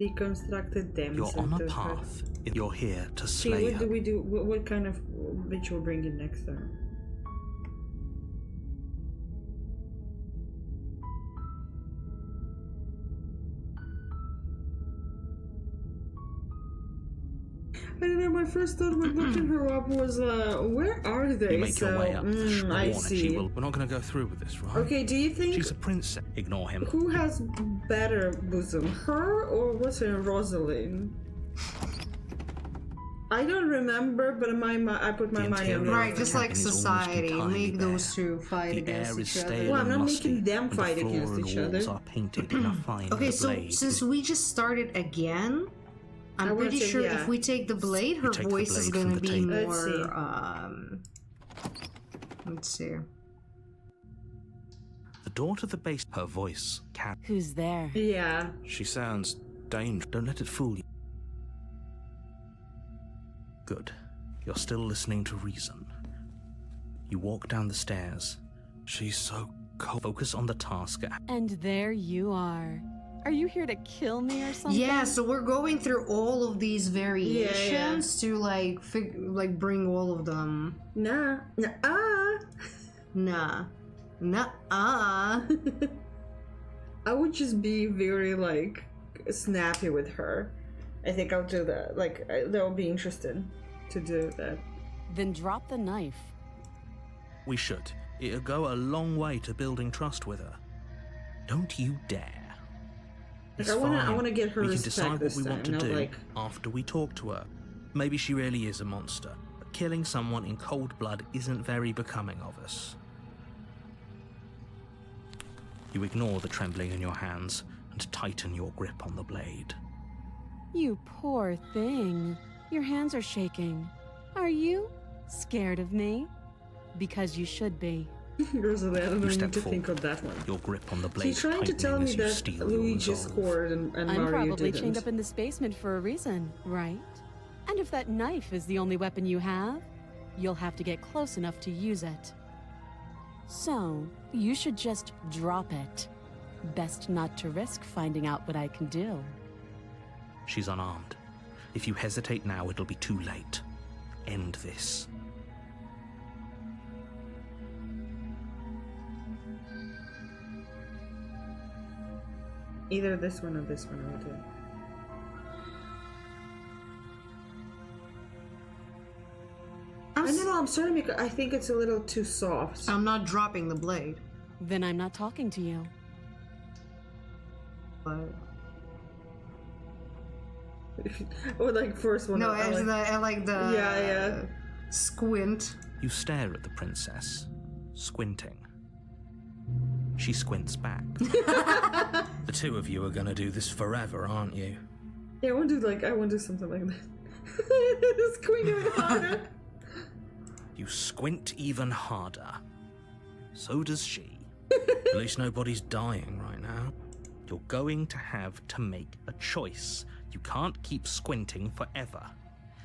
Deconstructed them. You're on a path. You're here to slay what her. do we do? What kind of ritual bring in next time? I don't know, my first thought when looking her up was, where are they? You make your way up. I see. We're not going to go through with this, right? Okay, do you think... She's a princess. Ignore him. Who has better bosom? Her or what's her name? Rosalind? I don't remember, but I put my money on it. Right, just like society, make those two fight against each other. Well, I'm not making them fight against each other. Are painted in a fine Okay, so blade. since we just started again, I'm pretty sure if we take the blade, her voice is gonna be more, let's see. The door to the base, her voice, Who's there? Yeah. She sounds dangerous. Don't let it fool you. Good. You're still listening to reason. You walk down the stairs. She's so cold. Focus on the task. And there you are. Are you here to kill me or something? Yeah, so we're going through all of these variations to like bring all of them. Nah. I would just be very like snappy with her. I think I'll do that. Like that would be interesting to do that. Then drop the knife. We should. It'll go a long way to building trust with her. Don't you dare. Like, I wanna get her we can respect decide what we want to do like... after we talk to her. Maybe she really is a monster, but killing someone in cold blood isn't very becoming of us. You ignore the trembling in your hands and tighten your grip on the blade. You poor thing. Your hands are shaking. Are you scared of me? Because you should be. Rosalie, I don't You need step to forward. think of that one. Your grip on the blade He's trying to tell me tightening as you that steal your Luigi resolve. scored and I'm Mario probably didn't. chained up in this basement for a reason, right? And if that knife is the only weapon you have, you'll have to get close enough to use it. So, you should just drop it. Best not to risk finding out what I can do. She's unarmed. If you hesitate now, it'll be too late. End this. Either this one or this one will do. I don't know, I'm sorry, Mika. I think it's a little too soft. I'm not dropping the blade. Then I'm not talking to you. But... Or like first one. No, I like the squint. You stare at the princess, squinting. She squints back. The two of you are gonna do this forever, aren't you? Yeah, I want to do something like that. Squint even harder. You squint even harder. So does she. At least nobody's dying right now. You're going to have to make a choice. You can't keep squinting forever.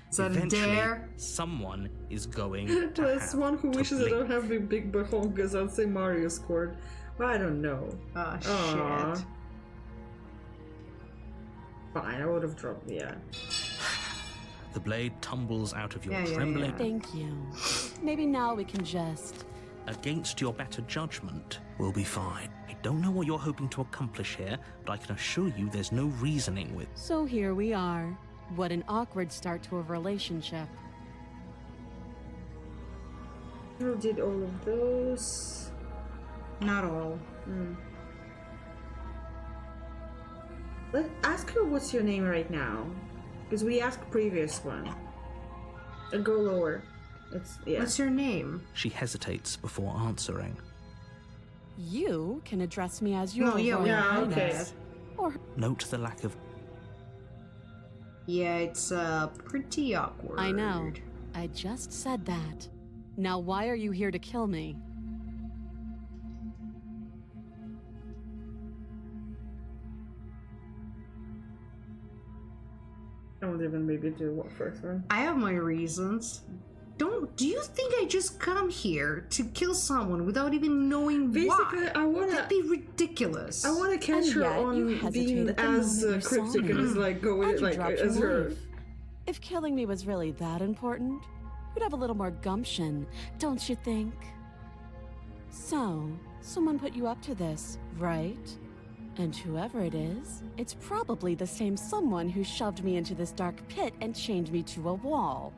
Is that Eventually, a dare? someone is going to There's have one who to wishes blink. I don't have a big butthole because I'd say Mario scored. But I don't know. Oh, Aw. shit. Fine, I would have dropped, yeah. The blade tumbles out of your Yeah, yeah, trembling. yeah. Thank you. Maybe now we can just... Against your better judgment, we'll be fine. I don't know what you're hoping to accomplish here, but I can assure you there's no reasoning with. So here we are. What an awkward start to a relationship. Who did all of those? Not all. Let's ask her what's your name right now. Because we asked previous one. And go lower. It's, yeah. What's your name? She hesitates before answering. You can address me as your yeah, Royal yeah, Highness. Or Note the lack of... Yeah, it's pretty awkward. I know. I just said that. Now why are you here to kill me? I won't even maybe do what first one. I have my reasons. Do you think I just come here to kill someone without even knowing Basically, why? I wanna... That'd be ridiculous. ridiculous. I want to catch her on being as cryptic and as like go with it like as her. If killing me was really that important, you'd have a little more gumption, don't you think? So, someone put you up to this, right? And whoever it is, it's probably the same someone who shoved me into this dark pit and chained me to a wall.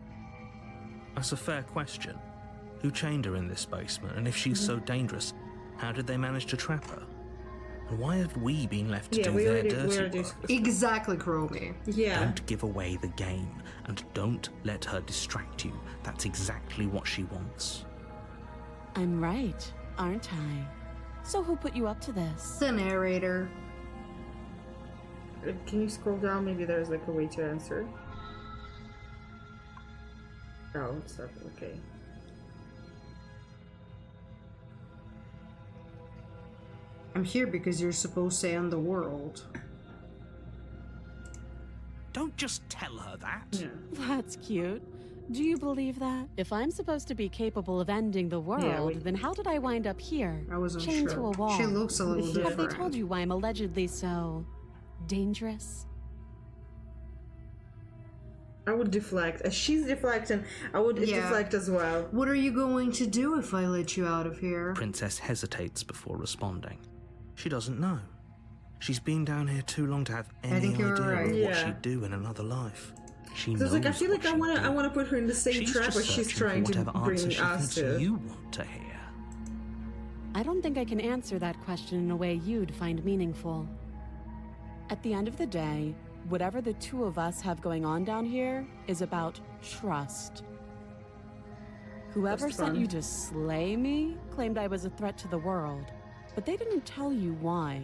That's a fair question. Who chained her in this basement? And if she's so dangerous, how did they manage to trap her? And why have we been left to do their dirty work? Exactly, Chromie. Yeah. Don't give away the game, and don't let her distract you. That's exactly what she wants. I'm right, aren't I? So who put you up to this? The narrator. Can you scroll down? Maybe there's like a way to answer. Oh, it's not okay. I'm here because you're supposed to end the world. Don't just tell her that. Yeah. That's cute. Do you believe that? If I'm supposed to be capable of ending the world, then how did I wind up here? I wasn't chained sure. to a wall. She looks a little different. Have they told you why I'm allegedly so dangerous? I would deflect. As she's deflecting, I would deflect as well. What are you going to do if I let you out of here? Princess hesitates before responding. She doesn't know. She's been down here too long to have any idea of what she'd do in another life. She knows like I feel like I want to put her in the same trap as she's trying to bring us to. You want to hear. I don't think I can answer that question in a way you'd find meaningful. At the end of the day, whatever the two of us have going on down here is about trust. Whoever sent you to slay me claimed I was a threat to the world, but they didn't tell you why.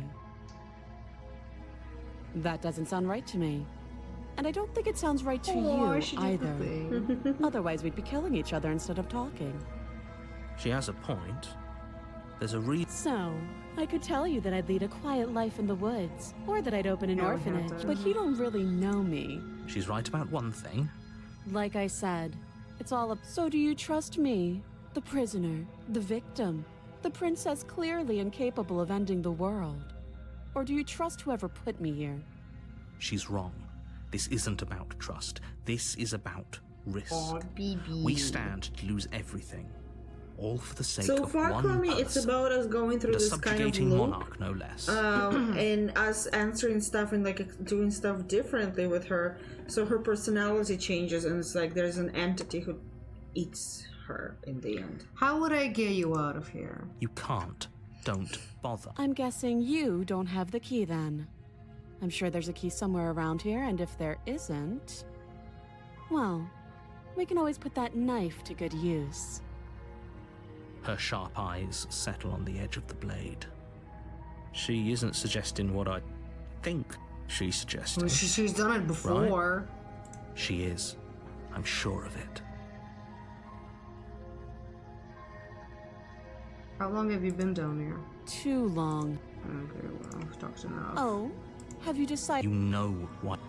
That doesn't sound right to me. And I don't think it sounds right to you either. Otherwise, we'd be killing each other instead of talking. She has a point. There's a reason. So, I could tell you that I'd lead a quiet life in the woods, or that I'd open an orphanage, but you don't really know me. She's right about one thing. Like I said, it's all up. So do you trust me, the prisoner, the victim, the princess clearly incapable of ending the world? Or do you trust whoever put me here? She's wrong. This isn't about trust. This is about risk. Oh, BB. We stand to lose everything. All for the sake so of far, one Chloe, person. it's about us going through this kind of subjugating loop, monarch, no less. and us answering stuff and like doing stuff differently with her. So her personality changes, and it's like there's an entity who eats her in the end. How would I get you out of here? You can't. Don't bother. I'm guessing you don't have the key then. I'm sure there's a key somewhere around here, and if there isn't, well, we can always put that knife to good use. Her sharp eyes settle on the edge of the blade. She isn't suggesting what I think she's suggesting. Well, she's done it before. Right? She is. I'm sure of it. How long have you been down here? Too long. Okay, well, I've talked enough. Oh, have you decided? You know what?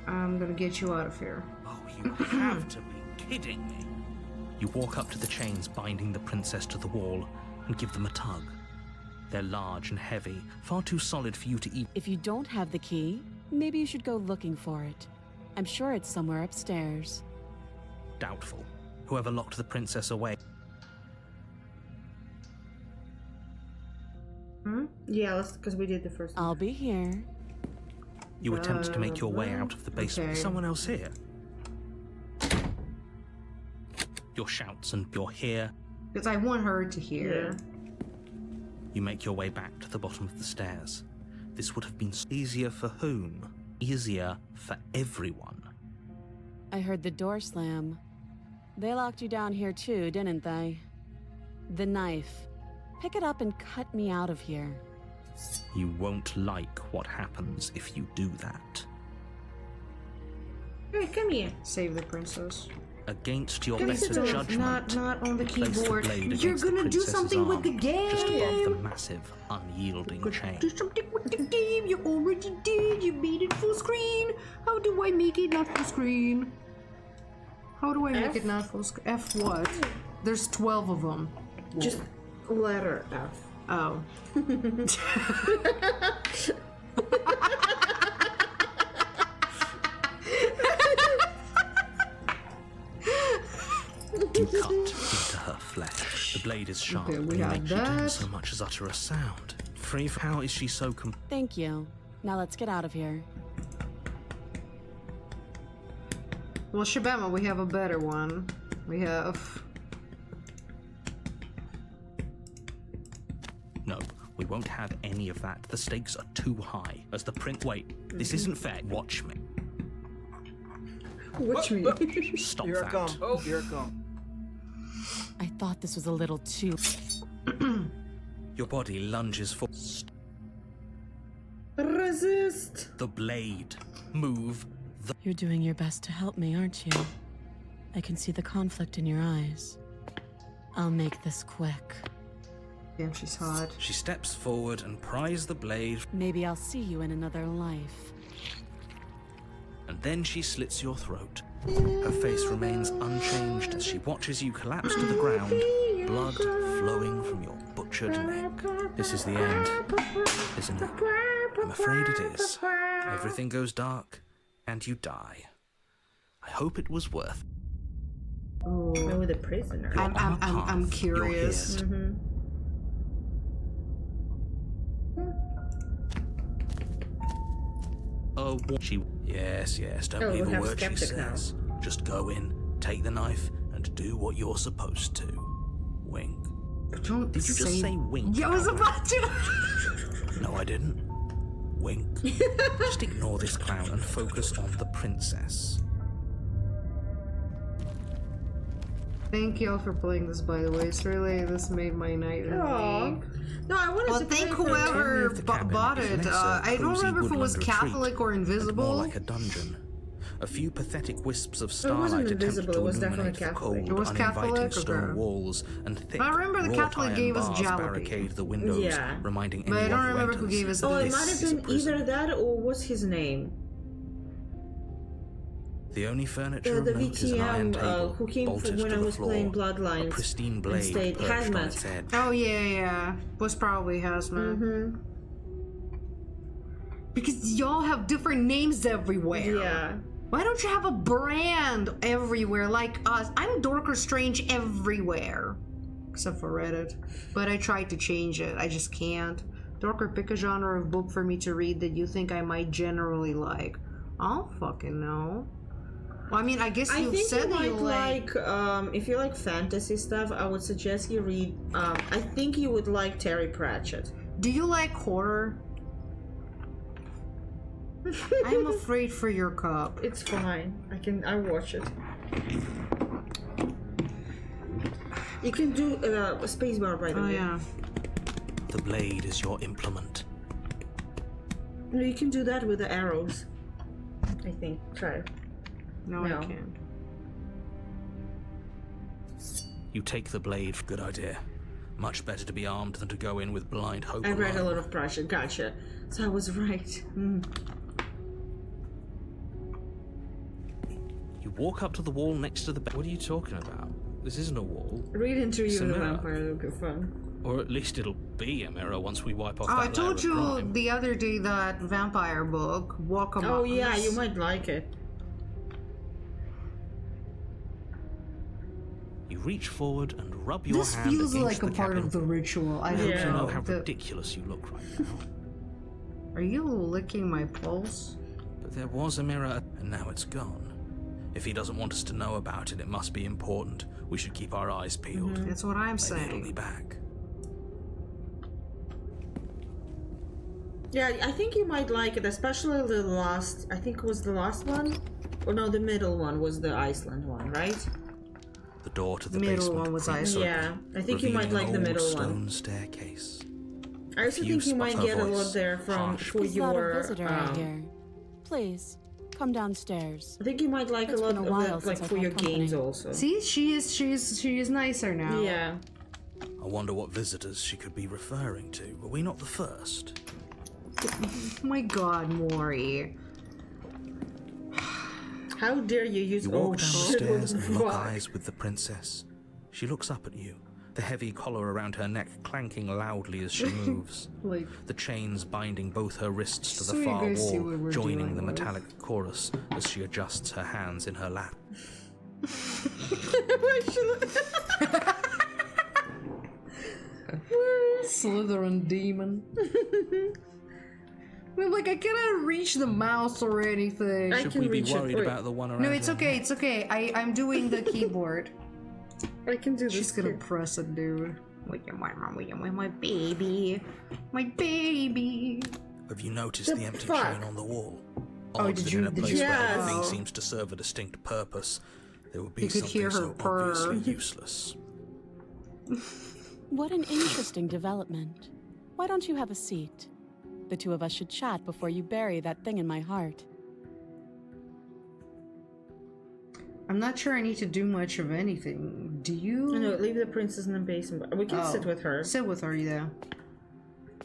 I'm gonna get you out of here. Oh, you have to be kidding me. You walk up to the chains binding the princess to the wall and give them a tug. They're large and heavy, far too solid for you to eat. If you don't have the key, maybe you should go looking for it. I'm sure it's somewhere upstairs. Doubtful. Whoever locked the princess away. Yeah, because we did the first one. I'll be here. You attempt to make your way out of the basement. Okay. Someone else here. Your shouts and you're here. Because I want her to hear. You make your way back to the bottom of the stairs. This would have been easier for whom? Easier for everyone. I heard the door slam. They locked you down here too, didn't they? The knife. Pick it up and cut me out of here. You won't like what happens if you do that. Hey, come here. Save the princess. Against your Can you better sit down? judgment, Not on the place the keyboard. blade You're against the gonna do princess's something with the arm, game. just above the massive, unyielding chain. Do something with the game. You already did. You made it full screen. How do I make it not full screen? How do I make it not full screen? F what? There's 12 of them. Just letter F. Oh. You cut into her flesh. The blade is sharp, Okay, and we it have makes you do that. so much as utter a sound. Free, how is she so Thank you. Now let's get out of here. Well, Shabama, we have a better one. We have... No, we won't have any of that. The stakes are too high. As the print... Wait, this isn't fair. Watch me. Watch me. Stop Here I that. come. Oh, here I come. I thought this was a little too... Your body lunges for... Resist. The blade. Move. You're doing your best to help me, aren't you? I can see the conflict in your eyes. I'll make this quick. Damn, she's hot. She steps forward and pries the blade, Maybe I'll see you in another life. and then she slits your throat. Her face remains unchanged as she watches you collapse to the ground, blood flowing from your butchered neck. This is the end, isn't it? I'm afraid it is. Everything goes dark, and you die. I hope it was worth. Oh, the prisoner. You're on a I'm path. curious. You're here. Oh, she... Yes, don't Oh, believe we a have word she skeptic now. says. Just go in, take the knife, and do what you're supposed to. Wink. Don't Did you just say wink? Yeah, I was about to. No, I didn't. Wink. Just ignore this clown and focus on the princess. Thank y'all for playing this, by the way. It's really, this made my night. Aw. No, I wanted Well, to thank play for whoever Of the cabin bought is it. less a I don't cozy remember if it was woodland Catholic retreat or and invisible. more like a dungeon. A few pathetic wisps of It starlight wasn't attempt invisible, to it was definitely illuminate the Catholic. cold, It was uninviting Catholic, stone okay. walls and thick, I remember the wrought Catholic iron gave us bars jalopy. barricade the windows, Yeah. reminding But I anyone don't who remember who enters, gave us Oh, it this. might have This is a been prison. either that or what's his name? The only furniture The of note is an iron VTM table, who came bolted when to I the was floor, playing a Bloodlines pristine and blade stayed perched on hazmat. its edge. Oh, yeah. Was probably Hazmat. Because y'all have different names everywhere. Yeah. Why don't you have a brand everywhere like us? I'm Dork or Strange everywhere. Except for Reddit. But I tried to change it. I just can't. Dorker, pick a genre of book for me to read that you think I might generally like. I don't fucking know. Well, I mean, I guess I you've think said you that you might like, if you like fantasy stuff, I would suggest you read, I think you would like Terry Pratchett. Do you like horror? I'm afraid for your cup. It's fine. I watch it. You can do a spacebar, by the Oh, way. yeah. The blade is your implement. No, you can do that with the arrows. I think. Try. No, No. I can't. You take the blade. Good idea. Much better to be armed than to go in with blind hope. I read a alone. lot of Pratchett. Gotcha. So I was right. You walk up to the wall next to the bed. What are you talking about? This isn't a wall. Read Interview It's a with the mirror. Vampire. It'll be fun. Or at least it'll be a mirror once we wipe off Oh, that I told layer you of grime. the other day that vampire book, Walk Among Oh yeah, Us. you might like it. You reach forward and rub your This hand feels against like a the part cabin. of the ritual. I don't Yeah. You know how know. ridiculous you look right now. Are you licking my pulse? But there was a mirror, and now it's gone. If he doesn't want us to know about it, it must be important. We should keep our eyes peeled. That's what I'm Maybe it'll be saying. back. Yeah, I think you might like it, especially the last. I think it was the last one, or no, the middle one was the Iceland one, right? The door to the Middle basement one was creaks Iceland. open, Yeah, I think you might revealing like the an middle old one. stone staircase. I also If you think you might spot her get a voice, lot there from harsh. for Is that a your. visitor I hear? Please, come downstairs. I think you might like It's a lot been a of while it, like since for I've your had games company. also. See, she is nicer now. Yeah. I wonder what visitors she could be referring to. Were we not the first? Oh my God, Maury. How dare you use You walk down the shit, what stairs the and lock fuck? eyes with the princess. She looks up at you. the heavy collar around her neck clanking loudly as she moves. Like, The chains binding both her wrists to so the you far guys see wall, what we're joining dealing the with. metallic chorus as she adjusts her hands in her lap. Slytherin demon. I mean, like, I cannot reach the mouse or anything. I Should can we be reach it. worried Wait. about the one around No, it's your okay, neck? it's okay. I'm doing the keyboard. I can do this. She's gonna too. press it, dude. My baby. My baby. Have you noticed The the empty fuck? chain on the wall? Oh, Odd did that you- in a did place you- where Yes. everything seems to serve a distinct purpose, there would be You could something hear her so purr. obviously useless. What an interesting development. Why don't you have a seat? The two of us should chat before you bury that thing in my heart. I'm not sure I need to do much of anything. Do you? No, leave the princess in the basement. We can Oh. sit with her. Sit with her, yeah.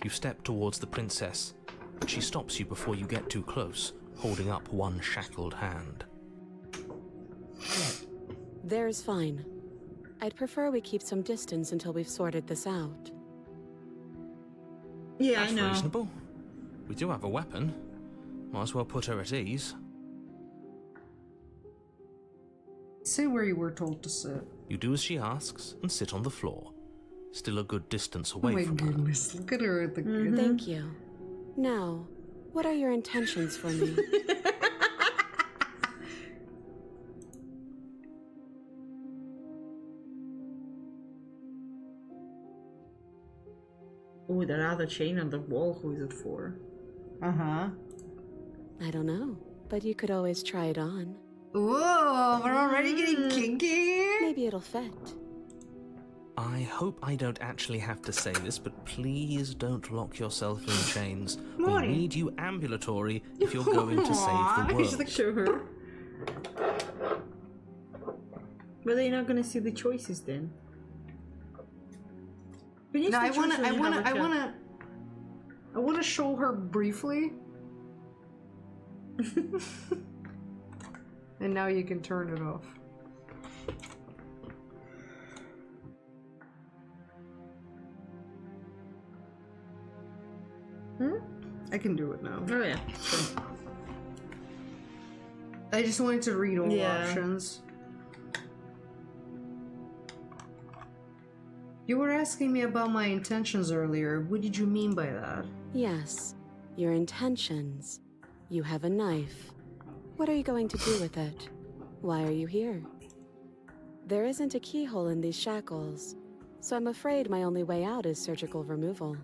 You step towards the princess, but she stops you before you get too close, holding up one shackled hand. There's fine. I'd prefer we keep some distance until we've sorted this out. Yeah, That's I know. reasonable. We do have a weapon. Might as well put her at ease. Sit where you were told to sit. You do as she asks and sit on the floor, still a good distance Oh away my from her. goodness, look at her at the Thank you. Now, what are your intentions for me? Ooh, that other chain on the wall. Who is it for? Uh-huh. I don't know, but you could always try it on. Whoa, we're already getting kinky? Maybe it'll fit. I hope I don't actually have to say this, but please don't lock yourself in chains. We Morning. need you ambulatory if you're going to save the She's like, world. show her. But they're not gonna see the choices then. Finish No, the I wanna, choices I and wanna, have a I chat. wanna, I wanna show her briefly. And now you can turn it off. I can do it now. Oh yeah. Sure. I just wanted to read all Yeah. options. You were asking me about my intentions earlier. What did you mean by that? Yes, your intentions. You have a knife. What are you going to do with it? Why are you here? There isn't a keyhole in these shackles, so I'm afraid my only way out is surgical removal.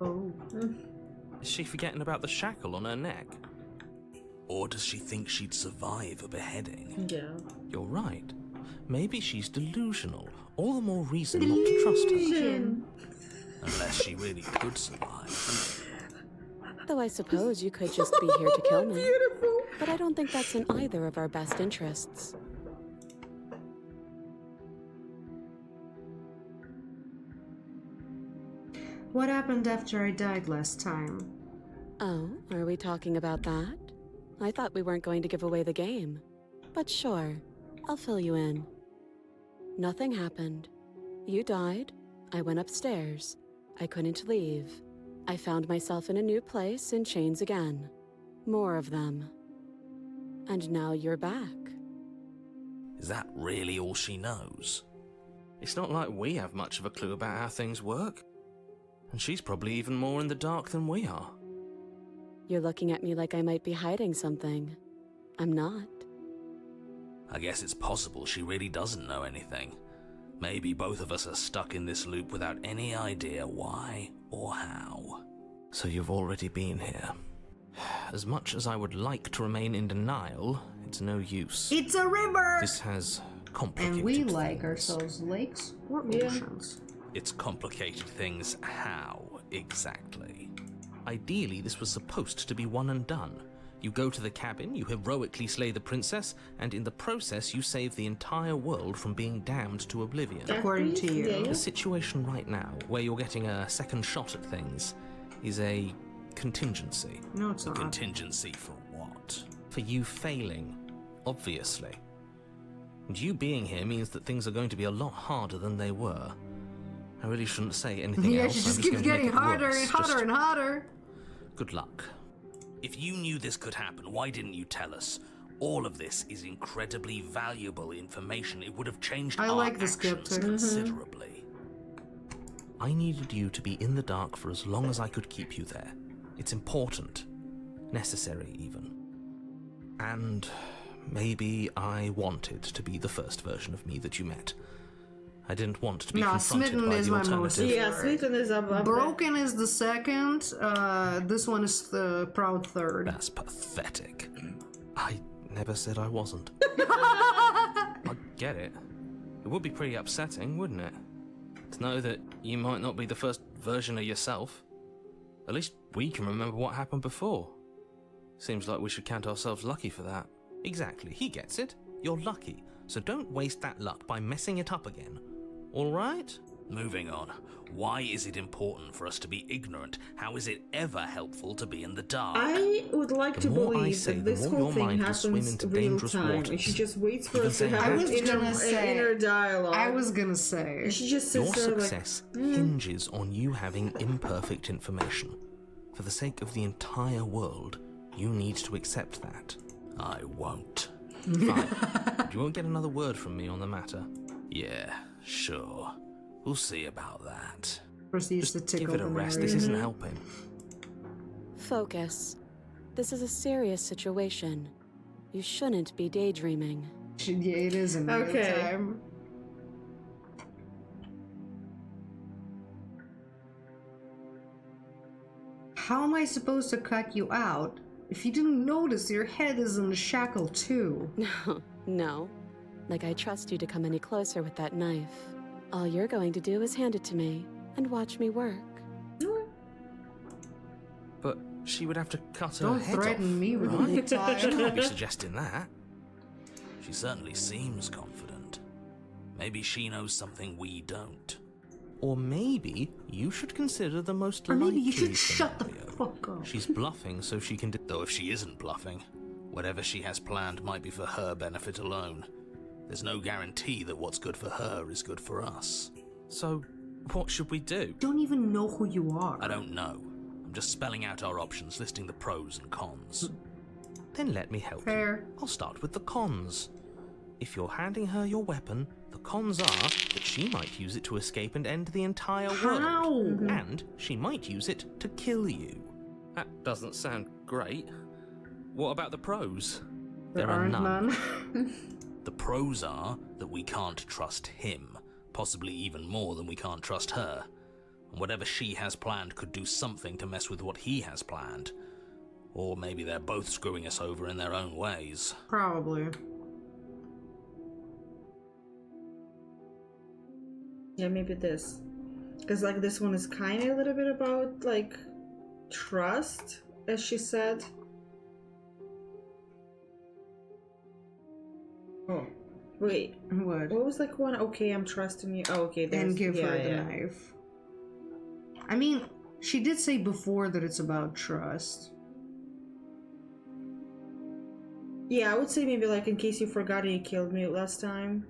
Oh. Is she forgetting about the shackle on her neck? Or does she think she'd survive a beheading? Yeah. You're right. Maybe she's delusional. All the more reason not to trust her. Unless she really could survive. Though I suppose you could just be here to kill me. Beautiful. But I don't think that's in either of our best interests. What happened after I died last time? Oh, are we talking about that? I thought we weren't going to give away the game. But sure, I'll fill you in. Nothing happened. You died. I went upstairs. I couldn't leave. I found myself in a new place in chains again. More of them. And now you're back. Is that really all she knows? It's not like we have much of a clue about how things work. And she's probably even more in the dark than we are. You're looking at me like I might be hiding something. I'm not. I guess it's possible she really doesn't know anything. Maybe both of us are stuck in this loop without any idea why or how. So you've already been here. As much as I would like to remain in denial, it's no use. It's a river! This has complicated And we like things. ourselves lakes or Yeah. oceans. It's complicated things how, exactly? Ideally, this was supposed to be one and done. You go to the cabin, you heroically slay the princess, and in the process you save the entire world from being damned to oblivion. According to you. Yeah, yeah. The situation right now, where you're getting a second shot at things, is a contingency. No, it's A not. contingency for what? For you failing, obviously. And you being here means that things are going to be a lot harder than they were. I really shouldn't say anything Yeah, else. she I'm just keeps going to make getting it harder worse. and hotter Just and hotter. good luck. If you knew this could happen, why didn't you tell us? All of this is incredibly valuable information. It would have changed I our like the actions skeptic. considerably. I needed you to be in the dark for as long as I could keep you there. It's important. Necessary, even. And maybe I wanted to be the first version of me that you met. I didn't want to be Nah, confronted smitten by is the my alternative. most- Yeah, Smitten is up there. Broken is the second. This one is the proud third. That's pathetic. I never said I wasn't. I get it. It would be pretty upsetting, wouldn't it? To know that you might not be the first version of yourself. At least we can remember what happened before. Seems like we should count ourselves lucky for that. Exactly, he gets it. You're lucky. So don't waste that luck by messing it up again. All right? Moving on. Why is it important for us to be ignorant? How is it ever helpful to be in the dark? I would like to The more I believe say, that the this more whole your thing mind will swim happens into real dangerous time. waters. And she just waits for Even us to saying have I an was gonna say- inner dialogue. I was gonna say. She just Your sits there like, success hinges on you having imperfect information. For the sake of the entire world, you need to accept that. I won't. Fine. You won't get another word from me on the matter. Yeah, sure. We'll see about that. Proceeds to Just tickle give it a the rest. Mary. This isn't helping. Focus. This is a serious situation. You shouldn't be daydreaming. Yeah, it is in real Okay. time. How am I supposed to cut you out? If you didn't notice, your head is in the shackle too. No. Like I trust you to come any closer with that knife. All you're going to do is hand it to me and watch me work. But she would have to cut her Don't head threaten off, me with a right? good time. She can't be suggesting that. She certainly seems confident. Maybe she knows something we don't. Or maybe you should consider the most Or maybe you likely should shut the scenario. fuck up. She's bluffing so she can... Though if she isn't bluffing, whatever she has planned might be for her benefit alone. There's no guarantee that what's good for her is good for us. So, what should we do? Don't even know who you are. I don't know. I'm just spelling out our options, listing the pros and cons. Then let me help Fair. you. I'll start with the cons. If you're handing her your weapon, the cons are that she might use it to escape and end the entire world. How? And she might use it to kill you. That doesn't sound great. What about the pros? There are aren't none. none. The pros are that we can't trust him, possibly even more than we can't trust her. And whatever she has planned could do something to mess with what he has planned. Or maybe they're both screwing us over in their own ways. Probably. yeah, maybe this. Because, like, this one is kind of a little bit about, like, trust, as she said. Oh, wait. What? What was, like, one? Okay, I'm trusting you. Oh, okay, there's... And give yeah, her the yeah. knife. I mean, she did say before that it's about trust. Yeah, I would say maybe, like, in case you forgot you killed me last time.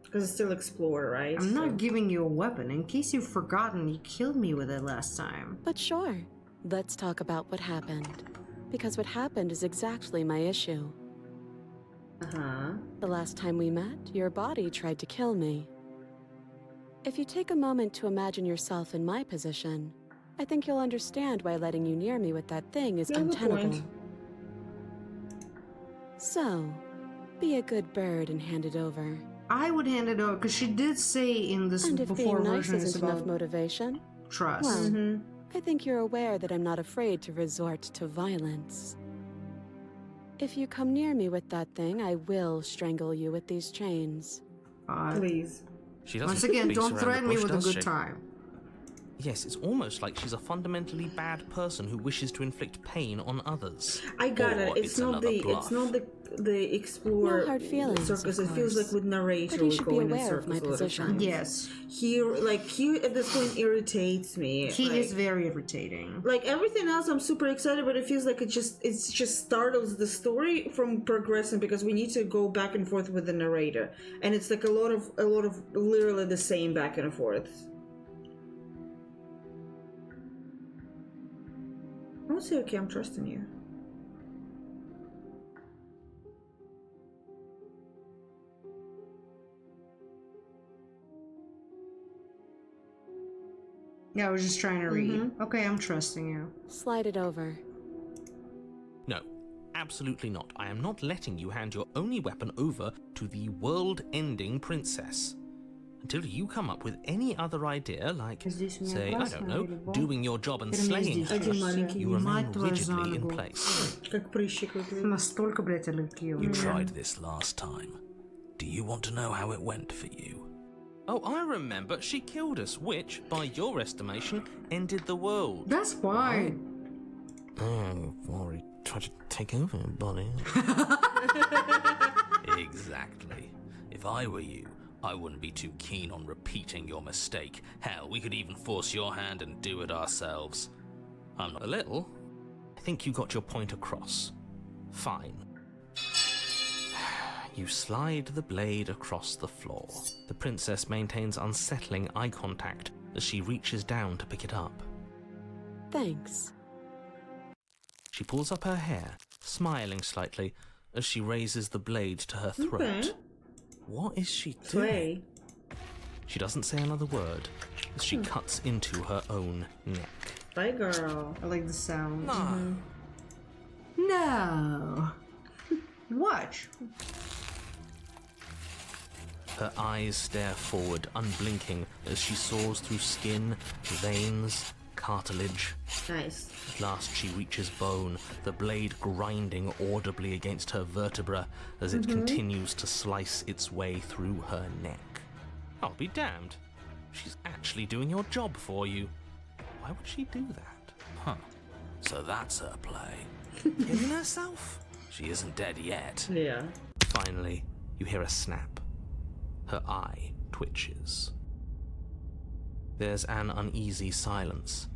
Because it's still Explorer, right? I'm not So- giving you a weapon. In case you've forgotten, you killed me with it last time. But sure, let's talk about what happened. Because what happened is exactly my issue. Uh-huh. The last time we met, your body tried to kill me. If you take a moment to imagine yourself in my position, I think you'll understand why letting you near me with that thing is Yeah, good untenable. point. So, be a good bird and hand it over. I would hand it over because she did say in this And if before being nice version it's isn't enough about motivation, trust. well, Mm-hmm. I think you're aware that I'm not afraid to resort to violence. If you come near me with that thing, I will strangle you with these chains. Please. She doesn't Once again, beat don't around the threaten me bush, with a does good she? time. Yes, it's almost like she's a fundamentally bad person who wishes to inflict pain on others. I got Or it. It's not another the bluff. it's not the Explorer No hard feelings, circus. of It feels course. like with narrator But you we're should be going in aware of circles my a lot of position. times. Yes. He at this point irritates me. He like, is very irritating. like everything else I'm super excited, but it feels like it just startles the story from progressing because we need to go back and forth with the narrator. And it's like a lot of literally the same back and forth. I'll say okay, I'm trusting you. Yeah, I was just trying to read. Okay, I'm trusting you. Slide it over. No, absolutely not. I am not letting you hand your only weapon over to the world-ending princess. Until you come up with any other idea, like, say, I don't know, doing your job and slaying her, you remain rigidly in place. Как прыщик выглядит. Настолько, блядь, алюкил. You tried this last time. Do you want to know how it went for you? Oh, I remember. She killed us, which, by your estimation, ended the world. That's why. Oh, Rory tried to take over, buddy. Exactly. If I were you, I wouldn't be too keen on repeating your mistake. Hell, we could even force your hand and do it ourselves. I'm not a little. I think you got your point across. Fine. You slide the blade across the floor. The princess maintains unsettling eye contact as she reaches down to pick it up. Thanks. She pulls up her hair, smiling slightly as she raises the blade to her throat. Okay. What is she doing? Play. She doesn't say another word as she cuts into her own neck. Bye, girl. I like the sound. No. No. Watch. Her eyes stare forward, unblinking, as she saws through skin, veins, cartilage. Nice. At last she reaches bone, the blade grinding audibly against her vertebra as it continues to slice its way through her neck. I'll be damned. She's actually doing your job for you. Why would she do that? Huh. So that's her play. Killing herself? She isn't dead yet. Yeah. Finally, you hear a snap. Her eye twitches. There's an uneasy silence.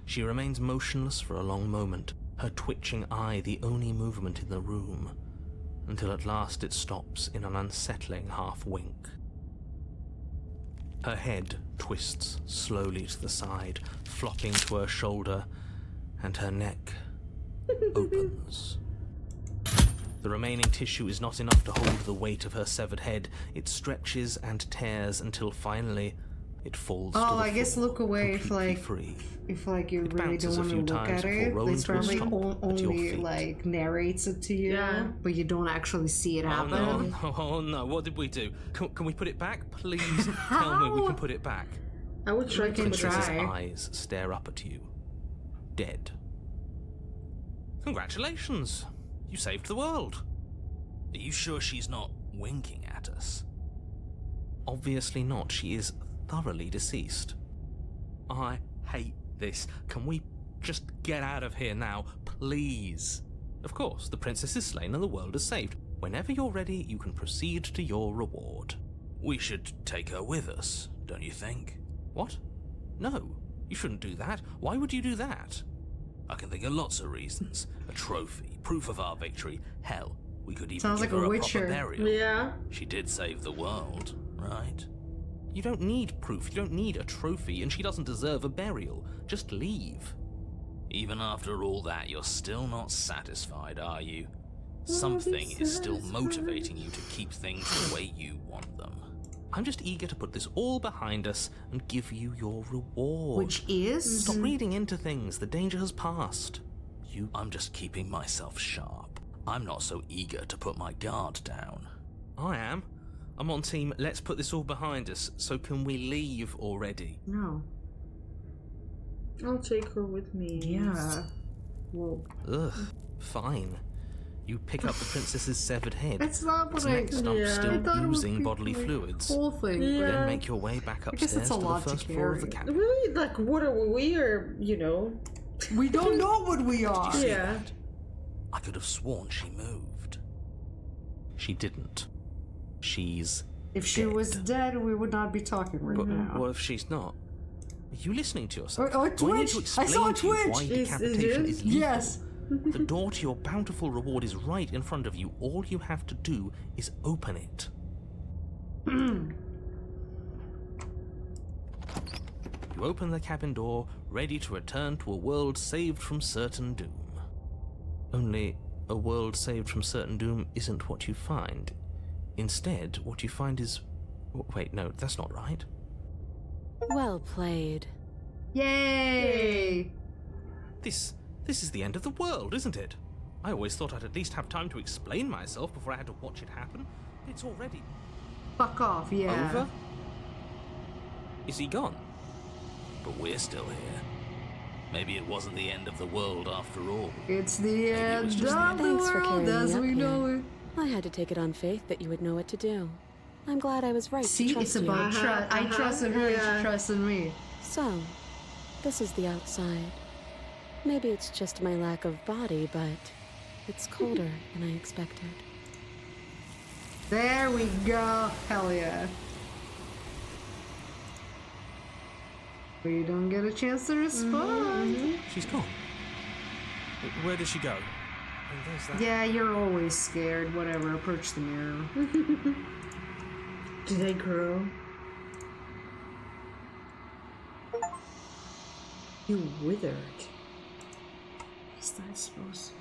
She remains motionless for a long moment, her twitching eye the only movement in the room, until at last it stops in an unsettling half-wink. Her head twists slowly to the side, flopping to her shoulder, and her neck opens. The remaining tissue is not enough to hold the weight of her severed head. It stretches and tears until finally it falls to the I guess floor, look away if completely like free. if like you It really bounces don't a want to few look times at before it. rolling It's to a probably stop at your only feet. like narrates it to you, Yeah. but you don't actually see it Oh happen. no, oh no, what did we do? Can we put it back? Please tell me we can put it back. I would try We to can put The princess's try. eyes stare up at you. Dead. Congratulations! You saved the world. Are you sure she's not winking at us? Obviously not. She is thoroughly deceased. I hate this. Can we just get out of here now, please? Of course, the princess is slain and the world is saved. Whenever you're ready, you can proceed to your reward. We should take her with us, don't you think? What? No, you shouldn't do that. Why would you do that? I can think of lots of reasons. A trophy, proof of our victory. Hell, we could even Sounds give like her a a Witcher. proper burial. Yeah. She did save the world, right? You don't need proof, you don't need a trophy, and she doesn't deserve a burial. Just leave. Even after all that, you're still not satisfied, are you? Something is still motivating you to keep things the way you want them. I'm just eager to put this all behind us and give you your reward. Which is Stop reading into things, the danger has passed. I'm just keeping myself sharp. I'm not so eager to put my guard down. I am. I'm on team, let's put this all behind us, so can we leave already? no. I'll take her with me. Yeah. Well, Ugh, fine. You pick up the princess's severed head. it's not what Its I. neck stump Yeah. still I thought it was oozing the bodily fluids. whole thing. Yeah. Then make your way back guess upstairs it's a to the lot to first floor of the carry. cabin. Really? Like, what are we? Are, you know? We don't know what we are. See Yeah. that? I could have sworn she moved. She didn't. She's If she dead. was dead, we would not be talking right But now. what if she's not? Are you listening to yourself? Oh, Do I need to Twitch! I explain saw to you Twitch! why Is- decapitation it is is? legal? Yes. The door to your bountiful reward is right in front of you. All you have to do is open it. You You open the cabin door, ready to return to a world saved from certain doom. Only, a world saved from certain doom isn't what you find. Instead, what you find is... Wait, no, that's not right. Well played. Yay! This is the end of the world, isn't it? I always thought I'd at least have time to explain myself before I had to watch it happen. It's already... Fuck off, yeah. Over? Is he gone? But we're still here. Maybe it wasn't the end of the world after all. It's the end of the Thanks for world carrying as me we up know here. it. I had to take it on faith that you would know what to do. I'm glad I was right See, to trust it's about you. trust. I trusted her, yeah. she trusted me. So, this is the outside. Maybe it's just my lack of body, but it's colder than I expected. There we go. Hell yeah. We don't get a chance to respond. She's gone. Where did she go? Oh, there's that. Yeah, you're always scared. Whatever, approach the mirror. Do they grow? You withered. What's that supposed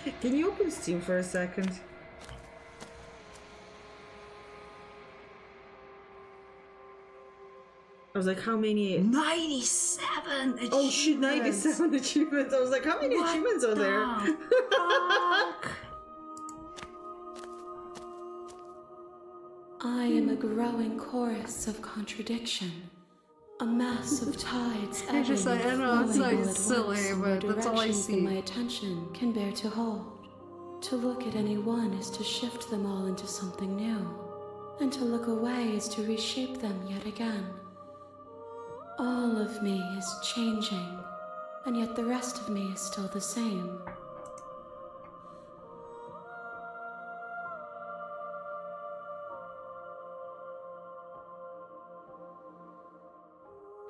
to be? Can you open Steam for a second? I was like, how many? 97 achievements! Oh shit, 97 achievements. I was like, how many achievements are there? Fuck? I am a growing chorus of contradiction. A mass of tides I just ebbing like, I and know, it's flowing like all at silly, once in but no that's all I directions see. that my attention can bear to hold. To look at any one is to shift them all into something new, and to look away is to reshape them yet again. All of me is changing, and yet the rest of me is still the same.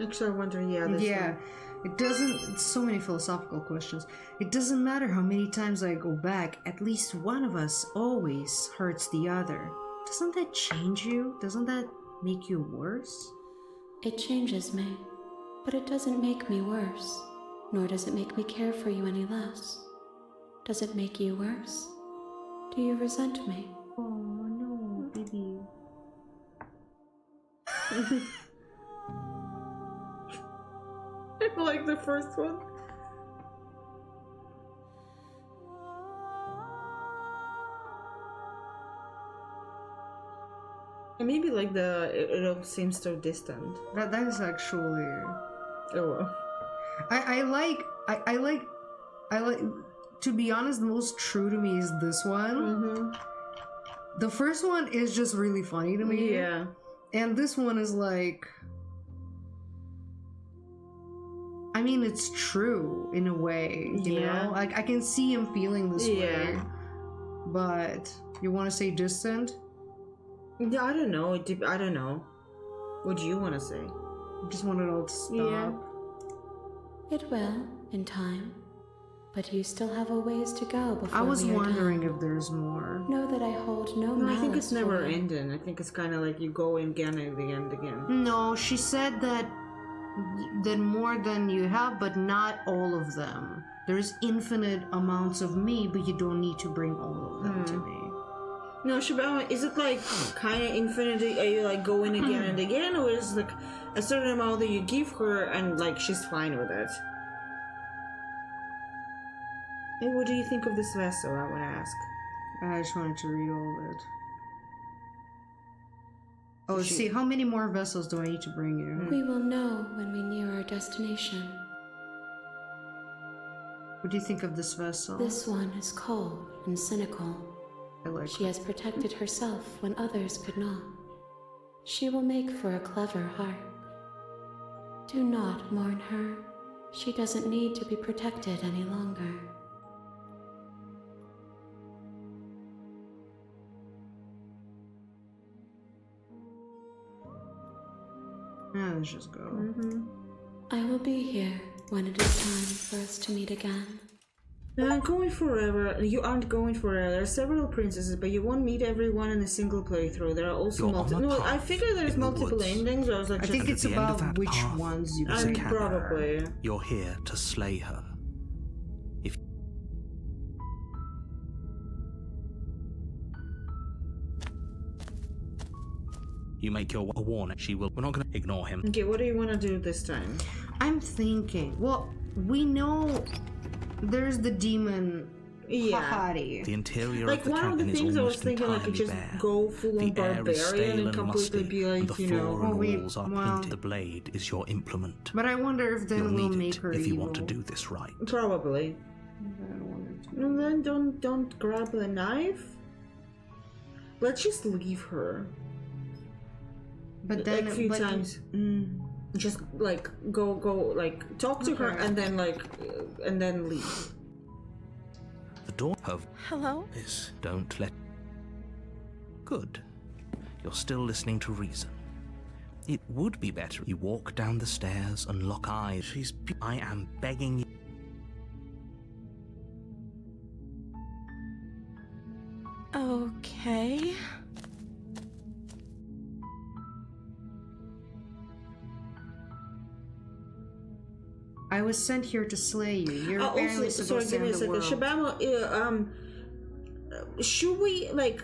Actually, I wonder, this Yeah, one. it doesn't. It's so many philosophical questions. It doesn't matter how many times I go back, at least one of us always hurts the other. Doesn't that change you? Doesn't that make you worse? It changes me, but it doesn't make me worse, nor does it make me care for you any less. Does it make you worse? Do you resent me? Oh no, baby. Like the first one. Or maybe like it all seems so distant. That is actually. Oh well. I like. To be honest, the most true to me is this one. Mm-hmm. The first one is just really funny to me. Yeah. And this one is like. I mean, it's true in a way, you know? Like, I can see him feeling this way. But you want to say distant? Yeah, I don't know. I don't know. What do you want to say? I just want it all to stop. Yeah. It will, in time. But you still have a ways to go before I was we are wondering done. if there's more. Know that I hold no No, I malice think it's never for you. ending. I think it's kind of like you go in again and again and again. No, she said that more than you have, but not all of them. There's infinite amounts of me, but you don't need to bring all of them to me. No, Shabama, is it like kind of infinity? Are you like going again and again, or is it like a certain amount that you give her and like she's fine with it? Hey, what do you think of this vessel? I want to ask. I just wanted to read all of it. Oh, see, how many more vessels do I need to bring you? We will know when we near our destination. What do you think of this vessel? This one is cold and cynical. I like She has protected herself when others could not. She will make for a clever heart. Do not mourn her. She doesn't need to be protected any longer. Yeah, let's just go. I will be here when it is time for us to meet again. Going forever. You aren't going forever. There are several princesses, but you won't meet everyone in a single playthrough. There are also You're multiple. on a No, I path figured there's in the multiple woods. endings. I was like, I think And at it's the end of about that which path ones you is a pick. cabin. probably. You're here to slay her. If you make your warning, she will. We're not going to ignore him. Okay, what do you want to do this time? I'm thinking. Well, we know there's the demon Yeah. Hahari. The interior Like of the one of cabin the is things I was almost thinking, I could entirely just bare. go full on The air is barbarian stale and and completely musty, be and like, the you floor know. Well, and walls are well- painted. The blade is your implement. But I wonder if then You'll we'll need make it her if you evil. want to do this right. Probably. I don't want it. And then don't grab the knife. Let's just leave her. But then, like a few but- times. Just like go like talk to her Okay. and then like and then leave. The door of Hello? this. Don't let. Good. You're still listening to reason. It would be better you walk down the stairs and lock eyes. I am begging you. Okay. I was sent here to slay you. You're Also, apparently sorry, supposed to give me a end the second. world. Shabama, should we like?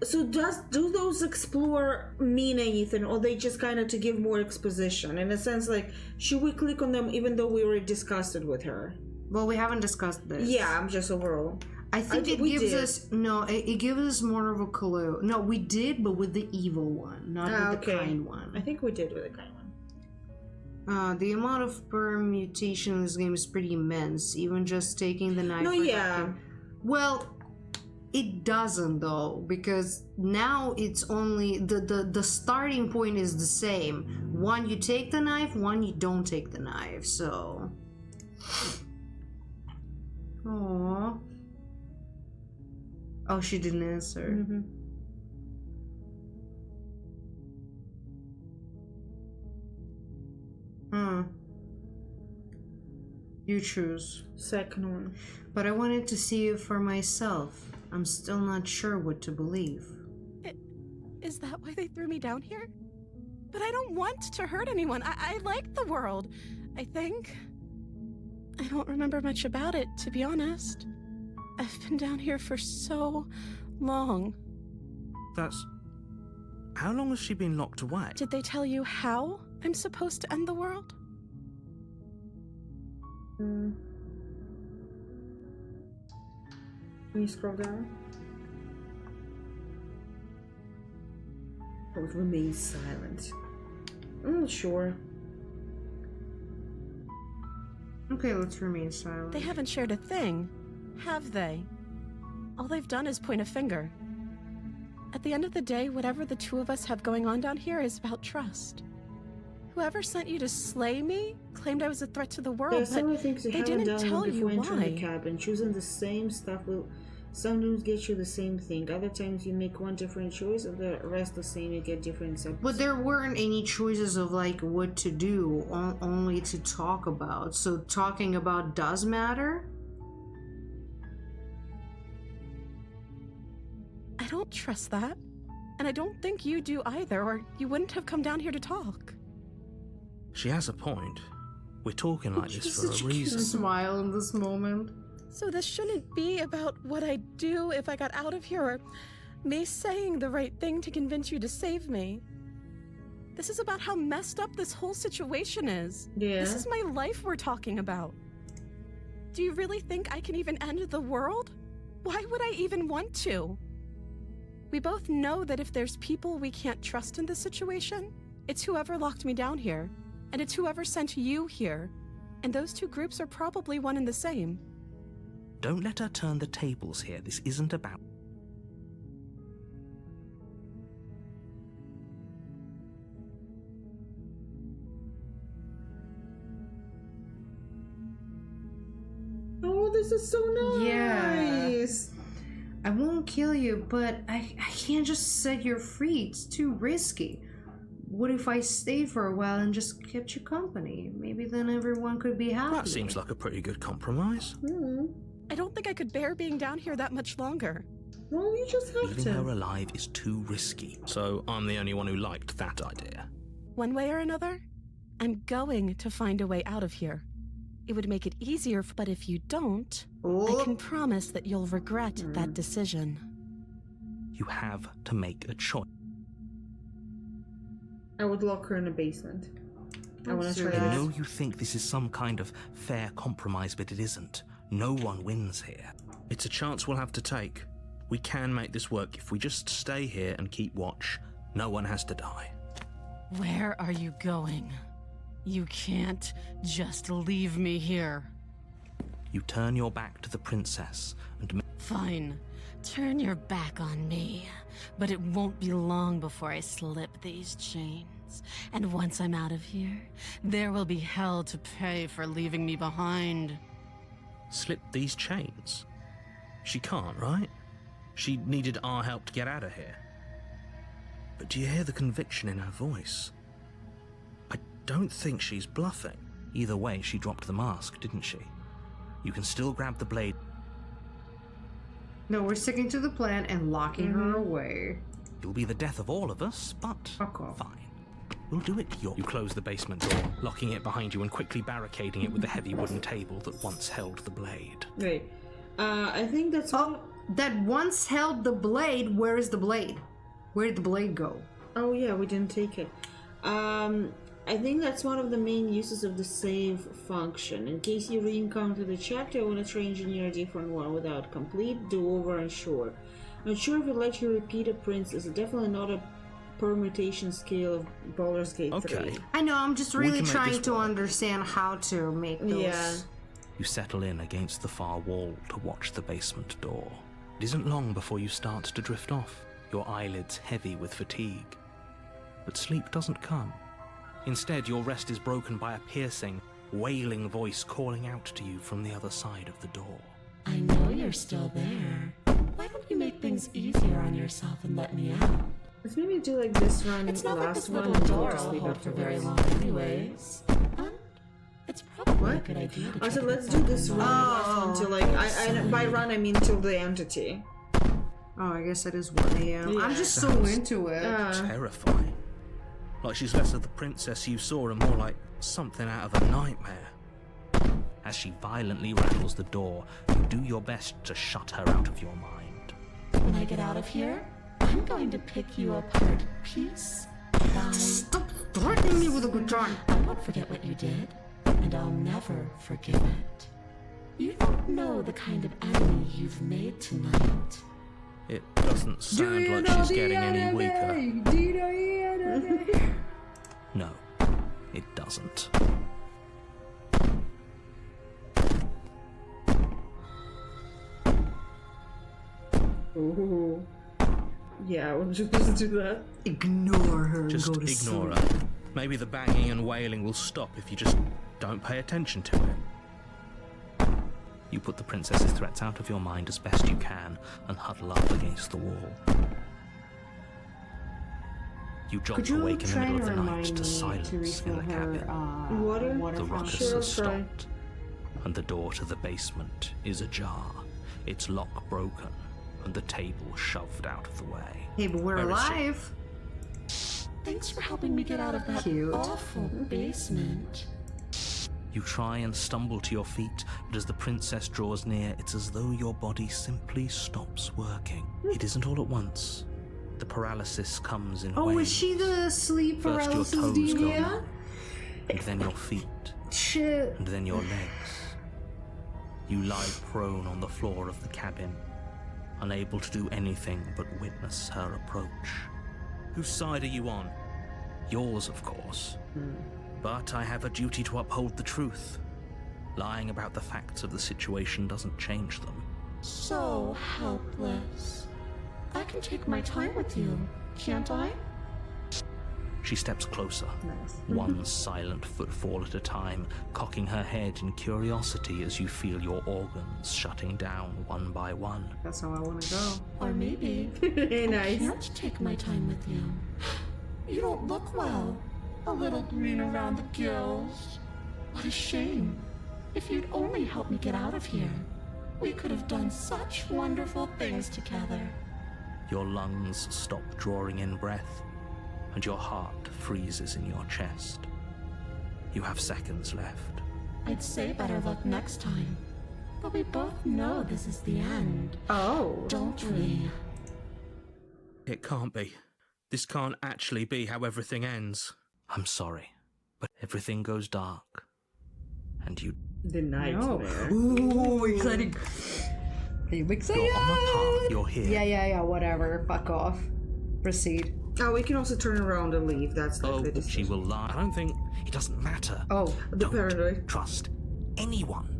So do those explore mean anything, or they just kind of to give more exposition? In a sense, like, should we click on them even though we already discussed it with her? Well, we haven't discussed this. Yeah, I'm just overall. I think it we gives did. us it gives us more of a clue. No, we did, but with the evil one, not with the kind one. I think we did with the kind one. The amount of permutation in this game is pretty immense. Even just taking the knife. No, for yeah. that well, it doesn't though, because now it's only the starting point is the same. One you take the knife, one you don't take the knife. So. Aww. Oh, she didn't answer. Mm-hmm. You choose. Second one. But I wanted to see it for myself. I'm still not sure what to believe. Is that why they threw me down here? But I don't want to hurt anyone. I like the world, I think. I don't remember much about it, to be honest. I've been down here for so long. That's. How long has she been locked away? Did they tell you how I'm supposed to end the world? Can you scroll down? Oh, remain silent. Sure. Okay, let's remain silent. They haven't shared a thing, have they? All they've done is point a finger. At the end of the day, whatever the two of us have going on down here is about trust. Whoever sent you to slay me claimed I was a threat to the world, There are but several things you they haven't didn't done tell you before entering the why. cabin. Choosing the same stuff will sometimes get you the same thing. Other times you make one different choice, and the rest the same. You get different subs. But there weren't any choices of like what to do, only to talk about. So talking about does matter? I don't trust that. And I don't think you do either, or you wouldn't have come down here to talk. She has a point. We're talking like this She's for such a a cute reason. smile in this moment. So this shouldn't be about what I'd do if I got out of here, or me saying the right thing to convince you to save me. This is about how messed up this whole situation is. Yeah. This is my life we're talking about. Do you really think I can even end the world? Why would I even want to? We both know that if there's people we can't trust in this situation, it's whoever locked me down here, and it's whoever sent you here. And those two groups are probably one and the same. Don't let her turn the tables here. This isn't about. Oh, this is so Yeah. nice. I won't kill you, but I can't just set you free. It's too risky. What if I stayed for a while and just kept you company? Maybe then everyone could be happy. That seems like a pretty good compromise. I don't think I could bear being down here that much longer. Well, you just have Leaving to. her alive is too risky. So I'm the only one who liked that idea. One way or another, I'm going to find a way out of here. It would make it easier, but if you don't, I can promise that you'll regret that decision. You have to make a choice. I would lock her in a basement. I want to try I that. know you think this is some kind of fair compromise, but it isn't. No one wins here. It's a chance we'll have to take. We can make this work if we just stay here and keep watch. No one has to die. Where are you going? You can't just leave me here. You turn your back to the princess and... Fine. Turn your back on me. But it won't be long before I slip these chains. And once I'm out of here, there will be hell to pay for leaving me behind. Slip these chains? She can't, right? She needed our help to get out of here. But do you hear the conviction in her voice? I don't think she's bluffing. Either way, she dropped the mask, didn't she? You can still grab the blade. No, we're sticking to the plan and locking her away. It'll be the death of all of us, but Fuck off. fine. We'll do it your... You close the basement door, locking it behind you and quickly barricading it with the heavy wooden table that once held the blade. Wait. I think that's... Oh, that once held the blade. Where is the blade? Where did the blade go? Oh yeah, we didn't take it. I think that's one of the main uses of the save function. In case you re-encounter the chapter, I want to try engineer a different one without complete, do-over, and sure. Not sure if it let you repeat a princess. It's definitely not a permutation scale of Baldur's Gate 3. Okay. I know, I'm just really can make trying this to work. understand how to make those. Yeah. You settle in against the far wall to watch the basement door. It isn't long before you start to drift off, your eyelids heavy with fatigue. But sleep doesn't come. Instead, your rest is broken by a piercing, wailing voice calling out to you from the other side of the door. I know you're still there. Why don't you make things easier on yourself and let me out? Let's maybe do like this run, It's not like last this one, little and door we'll just will leave hold for very afterwards. long anyways. It's probably a good idea to I said try to let's get do back this in run line. last one till like I by run I mean till the entity. Oh, I guess it is 1 a.m. Yeah. I'm just so Sounds into it. Terrifying. Like she's less of the princess you saw and more like something out of a nightmare. As she violently rattles the door, you do your best to shut her out of your mind. When I get out of here, I'm going to pick you apart piece by... Stop threatening me with a good time. I won't forget what you did, and I'll never forgive it. You don't know the kind of enemy you've made tonight. It doesn't sound like she's getting any weaker. Do you know the enemy? No, it doesn't. Ooh. Yeah, we'll just do that. Ignore her and Just go to ignore sleep. her. Maybe the banging and wailing will stop if you just don't pay attention to it. You put the princess's threats out of your mind as best you can and huddle up against the wall. You jolt Could you awake in the try middle to of the night remind to me to silence in refill the her cabin. Water? water The from ruckus Sure, has try. stopped, and the door to the basement is ajar, its lock broken, and the table shoved out of the way. Hey, but we're Where is she? alive. Thanks for helping me get out of that Cute. awful basement. You try and stumble to your feet, but as the princess draws near, it's as though your body simply stops working. It isn't all at once. The paralysis comes in Oh, waves. is she the sleep First your paralysis toes go demon? numb, and then your feet, Shit. and then your legs. You lie prone on the floor of the cabin, unable to do anything but witness her approach. Whose side are you on? Yours, of course. But I have a duty to uphold the truth. Lying about the facts of the situation doesn't change them. So helpless. I can take my time with you, can't I? She steps closer, one silent footfall at a time, cocking her head in curiosity as you feel your organs shutting down one by one. That's how I want to go. Or maybe Nice. can't take my time with you. You don't look well. A little green around the gills. What a shame. If you'd only help me get out of here. We could have done such wonderful things together. Your lungs stop drawing in breath, and your heart freezes in your chest. You have seconds left. I'd say better luck next time. But we both know this is the end. Oh. Don't we? It can't be. This can't actually be how everything ends. I'm sorry, but everything goes dark. And you... The nightmare. Ooh, exciting. Are you excited? You're on the path, you're here. Yeah, whatever. Fuck off. Proceed. Oh, we can also turn around and leave. That's like Oh, the she decision. will lie. I don't think... It doesn't matter. Oh, The Don't paranoid. trust anyone.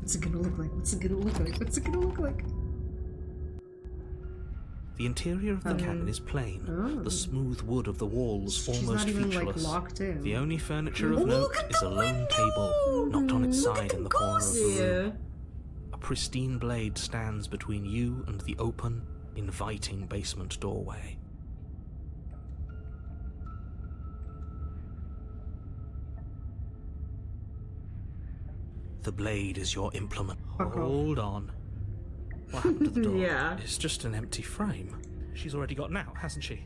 what's it gonna look like? What's it gonna look like? What's it gonna look like? The interior of the cabin is plain. The smooth wood of the walls She's almost not even featureless. like locked in. The only furniture Oh, of note look at is the a lone window! table, knocked on its Look side at in the the corner of the room. ghost. A pristine blade stands between you and the open, inviting basement doorway. The blade is your implement. Fuck off. Hold on. What happened to the door? Yeah. It's just an empty frame. She's already gotten out, hasn't she?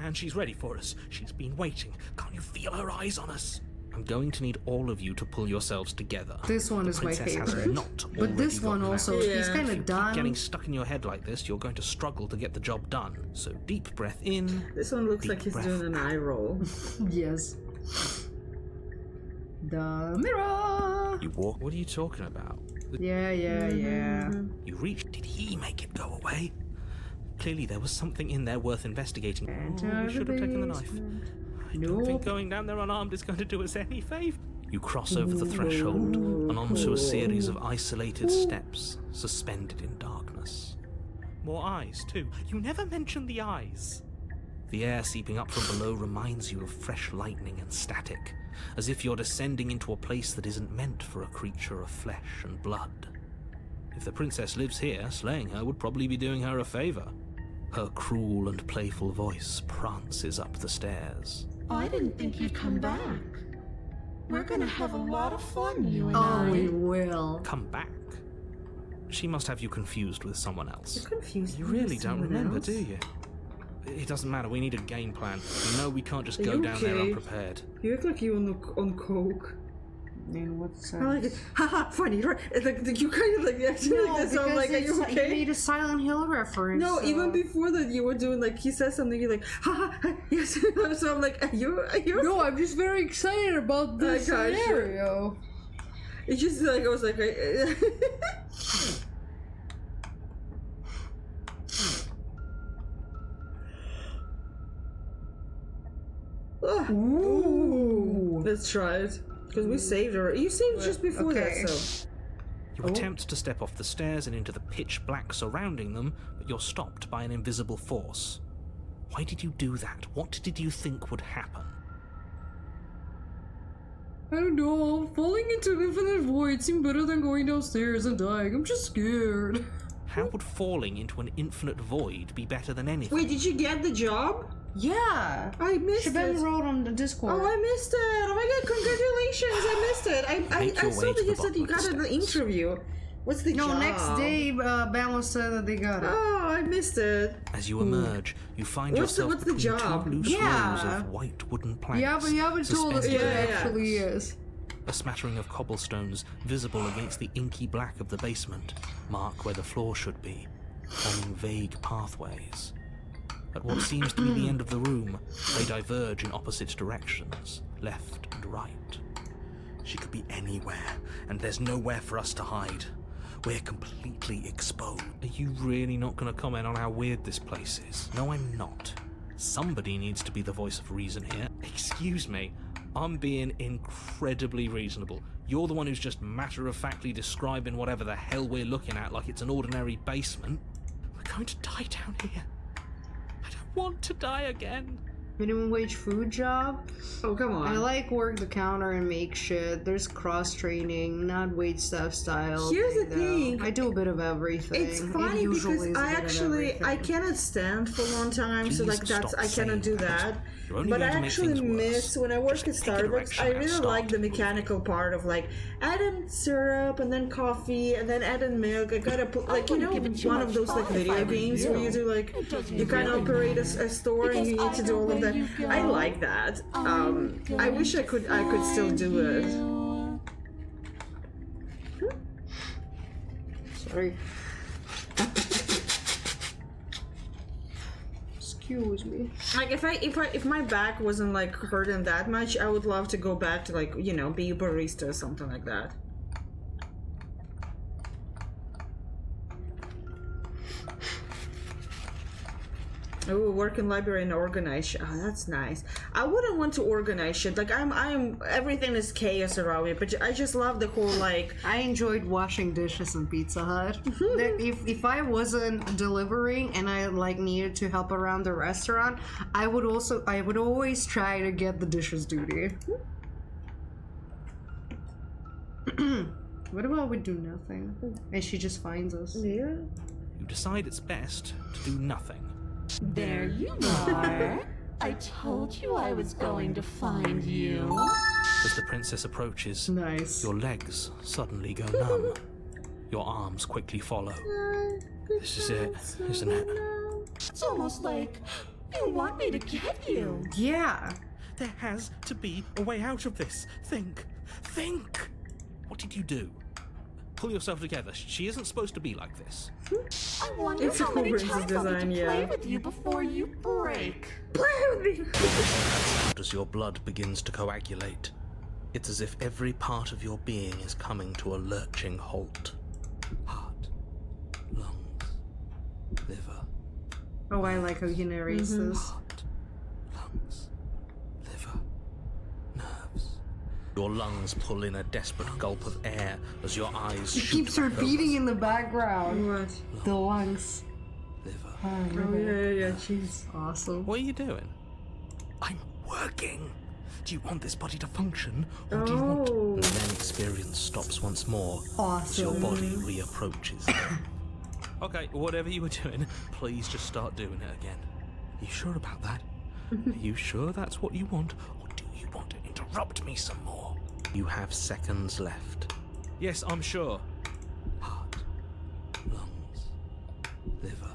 And she's ready for us. She's been waiting. Can't you feel her eyes on us? I'm going to need all of you to pull yourselves together. This one The is my princess has favorite. not But this already one gotten also, out. Yeah. he's kind If of you done. keep getting stuck in your head like this, you're going to struggle to get the job done. So deep breath in. This one looks Deep like he's breath doing an eye roll. Yes. The mirror. You walk. What are you talking about? Yeah. You reach. Did he make it go away? Clearly there was something in there worth investigating. Enter We should have the taken the knife. basement. I don't think Nope. going down there unarmed is going to do us any favour. You cross over the threshold and onto a series of isolated steps, suspended in darkness. More eyes, too. You never mentioned the eyes. The air seeping up from below reminds you of fresh lightning and static, as if you're descending into a place that isn't meant for a creature of flesh and blood. If the princess lives here, slaying her would probably be doing her a favour. Her cruel and playful voice prances up the stairs. I didn't think you'd come back. We're gonna have a lot of fun, you and Oh, I. we will. Come back. She must have you confused with someone else. You're confused. You with really don't someone remember, else? do you? It doesn't matter, we need a game plan. You know we can't just Are go you down there okay? unprepared. You look like you on coke. In what sense? I like it. Haha, funny, right? It's like you kind of like acting No, like this. So I'm like, are because you he okay? made a Silent Hill reference. No, so- even before that, you were doing like he says something. You're like, haha, yes. So I'm like, are you? No, I'm just very excited about this I got you. scenario. It's just like I was like, Ooh. Let's try it because we saved her. You saved just before Okay. that, so. You attempt to step off the stairs and into the pitch black surrounding them, but you're stopped by an invisible force. Why did you do that? What did you think would happen? I don't know. Falling into an infinite void seemed better than going downstairs and dying. I'm just scared. How would falling into an infinite void be better than anything? Wait, did you get the job? Yeah. I missed Shabem it. wrote on the Discord. Oh, I missed it! Oh my god, congratulations! I missed it. Make I your saw way that to you the said you bottom got of an the steps. interview. What's the No, job? next day, Bama said that they got it. Oh, I missed it. As you emerge, you find What's the- yourself what's the between job? two loose Yeah. rows of white wooden planks. Yeah, but you haven't told us what suspended it in Yeah. actually darkness. is. A smattering of cobblestones visible against the inky black of the basement mark where the floor should be, forming vague pathways. At what seems to be the end of the room, they diverge in opposite directions, left and right. She could be anywhere, and there's nowhere for us to hide. We're completely exposed. Are you really not going to comment on how weird this place is? No, I'm not. Somebody needs to be the voice of reason here. Excuse me, I'm being incredibly reasonable. You're the one who's just matter-of-factly describing whatever the hell we're looking at like it's an ordinary basement. We're going to die down here. I don't want to die again. Minimum wage food job? Oh, come on. I like work the counter and make shit. There's cross training, not wait staff style. Here's the though. thing. I do a bit of everything. It's It funny because usually is a I bit of actually I everything. cannot stand for a long time, so Please like that's stop I cannot do saying that. that. You're only But I going to make actually things worse. miss when I work Just at pick a Starbucks. direction I and really start like the moving. mechanical part of like add in syrup and then coffee and then add in milk. I gotta put like you know wouldn't give it too one of much those like thought if I video were games you. where you do like It doesn't you kind of really operate matter. a store and you Because need to do all of either that. way you I go, like that. I'm I wish I could still do it. you. Sorry. Excuse me. Like if my back wasn't like hurting that much, I would love to go back to like be a barista or something like that. Oh, work in library and organize shit. Oh, that's nice. I wouldn't want to organize shit. Like I'm everything is chaos around me, but I just love the whole like. I enjoyed washing dishes in Pizza Hut. If I wasn't delivering and I like needed to help around the restaurant, I would always try to get the dishes duty. What about we do nothing and she just finds us? Yeah. You decide it's best to do nothing. There you are. I told you I was going to find you. As the princess approaches, Nice. your legs suddenly go numb. Your arms quickly follow. This is it, isn't it? It's almost like you want me to get you. Yeah. There has to be a way out of this. Think. Think! What did you do? Pull yourself together. She isn't supposed to be like this. I wonder It's a how cool many princess times I'll get design, to yeah. play with you before you break. As your blood begins to coagulate, it's as if every part of your being is coming to a lurching halt. Heart, lungs, liver, Oh, I like how he narrates this. heart, lungs, liver, nerves. Your lungs pull in a desperate gulp of air as your eyes He shoot keeps back repeating over. in the background. What? The lungs. Liver. Oh yeah. Jeez. Awesome. What are you doing? I'm working. Do you want this body to function, or do you Oh. want? And then experience stops once more as your Awesome. body reapproaches. Okay, whatever you were doing, please just start doing it again. Are you sure about that? Are you sure that's what you want, or do you want to interrupt me some more? You have seconds left. Yes, I'm sure. Heart, lungs, liver.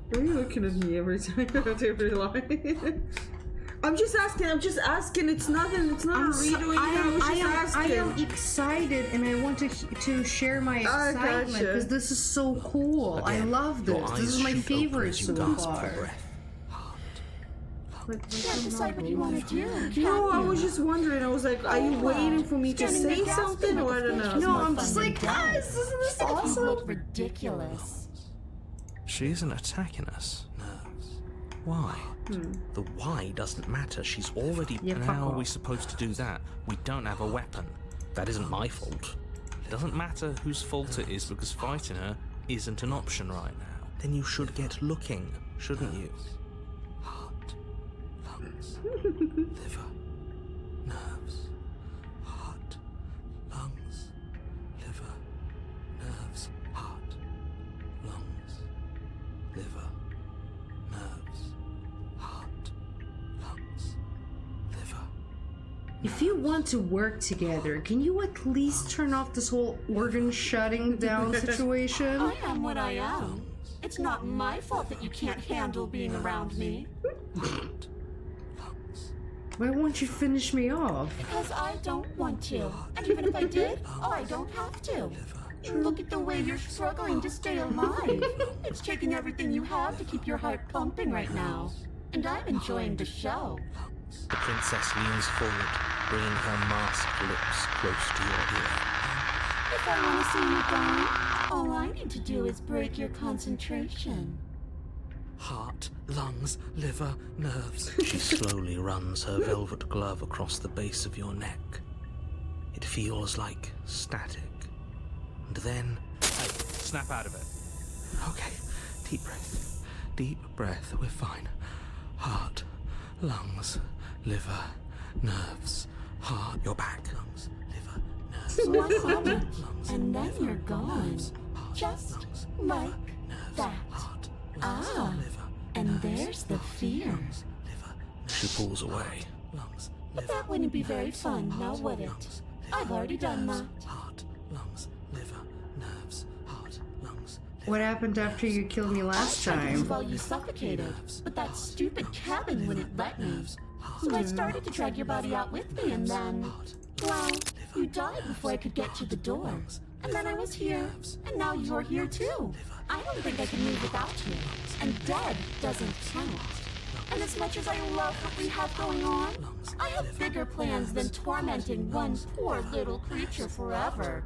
Why are you looking at me every time I have every line? I'm just asking. It's nothing. It's not a redoing. I am excited and I want to share my excitement gotcha. because this is so cool. I Again, love your this. This eyes is my shoot open favorite as you so gasp far. for breath. Heart, Can't decide what you want to do. No, I can was you? just wondering. I was like, are you waiting for me to Standing say there gasping something, or I like a don't fish know? is No, more I'm fun just than like, death. guys, isn't this Even if you awesome? look ridiculous. She isn't attacking us. Nerves. Why? The why doesn't matter. She's already. Yeah, and fuck how are we off. supposed to do that? We don't have a weapon. That isn't my fault. It doesn't matter whose fault it is because fighting her isn't an option right now. Then you should get looking, shouldn't you? Heart, lungs, liver, nerves. Heart, lungs, liver, nerves. Heart, lungs, liver, nerves, heart, lungs, liver. If you want to work together, can you at least turn off this whole organ shutting down situation? I am what I am. It's not my fault that you can't handle being around me. Heart, lungs, Why won't you finish me off? Because I don't want to. And even if I did, I don't have to. Look at the way you're struggling to stay alive. It's taking everything you have to keep your heart pumping right now. And I'm enjoying the show. The princess leans forward, bringing her masked lips close to your ear. If I want to see you gone, all I need to do is break your concentration. Heart, lungs, liver, nerves. She slowly runs her velvet glove across the base of your neck. It feels like static. And then... Hey, snap out of it. Okay, deep breath. Deep breath, we're fine. Heart, lungs, liver, nerves, heart. Your back. Lungs, liver, nerves, One heart, moment, lungs, and then liver, you're gone. nerves, heart, Just lungs, like liver, nerves, that. heart, lungs, Ah, liver, and nerves, there's the heart, fear. lungs, liver, she nerves, pulls away. heart, lungs, But liver, that wouldn't be very nerves, fun, now heart, would it? lungs, I've already done nerves, that. heart, lungs, liver, nerves, heart, lungs, liver, What happened after you killed me last I tried to time? while you suffocated, but that stupid cabin wouldn't let me. So I started to drag your body out with me, and then, well, you died before I could get to the door. And then I was here, and now you're here too. I don't think I can move without you. And dead doesn't count. And as much as I love what we have going on, I have bigger plans than tormenting one poor little creature forever.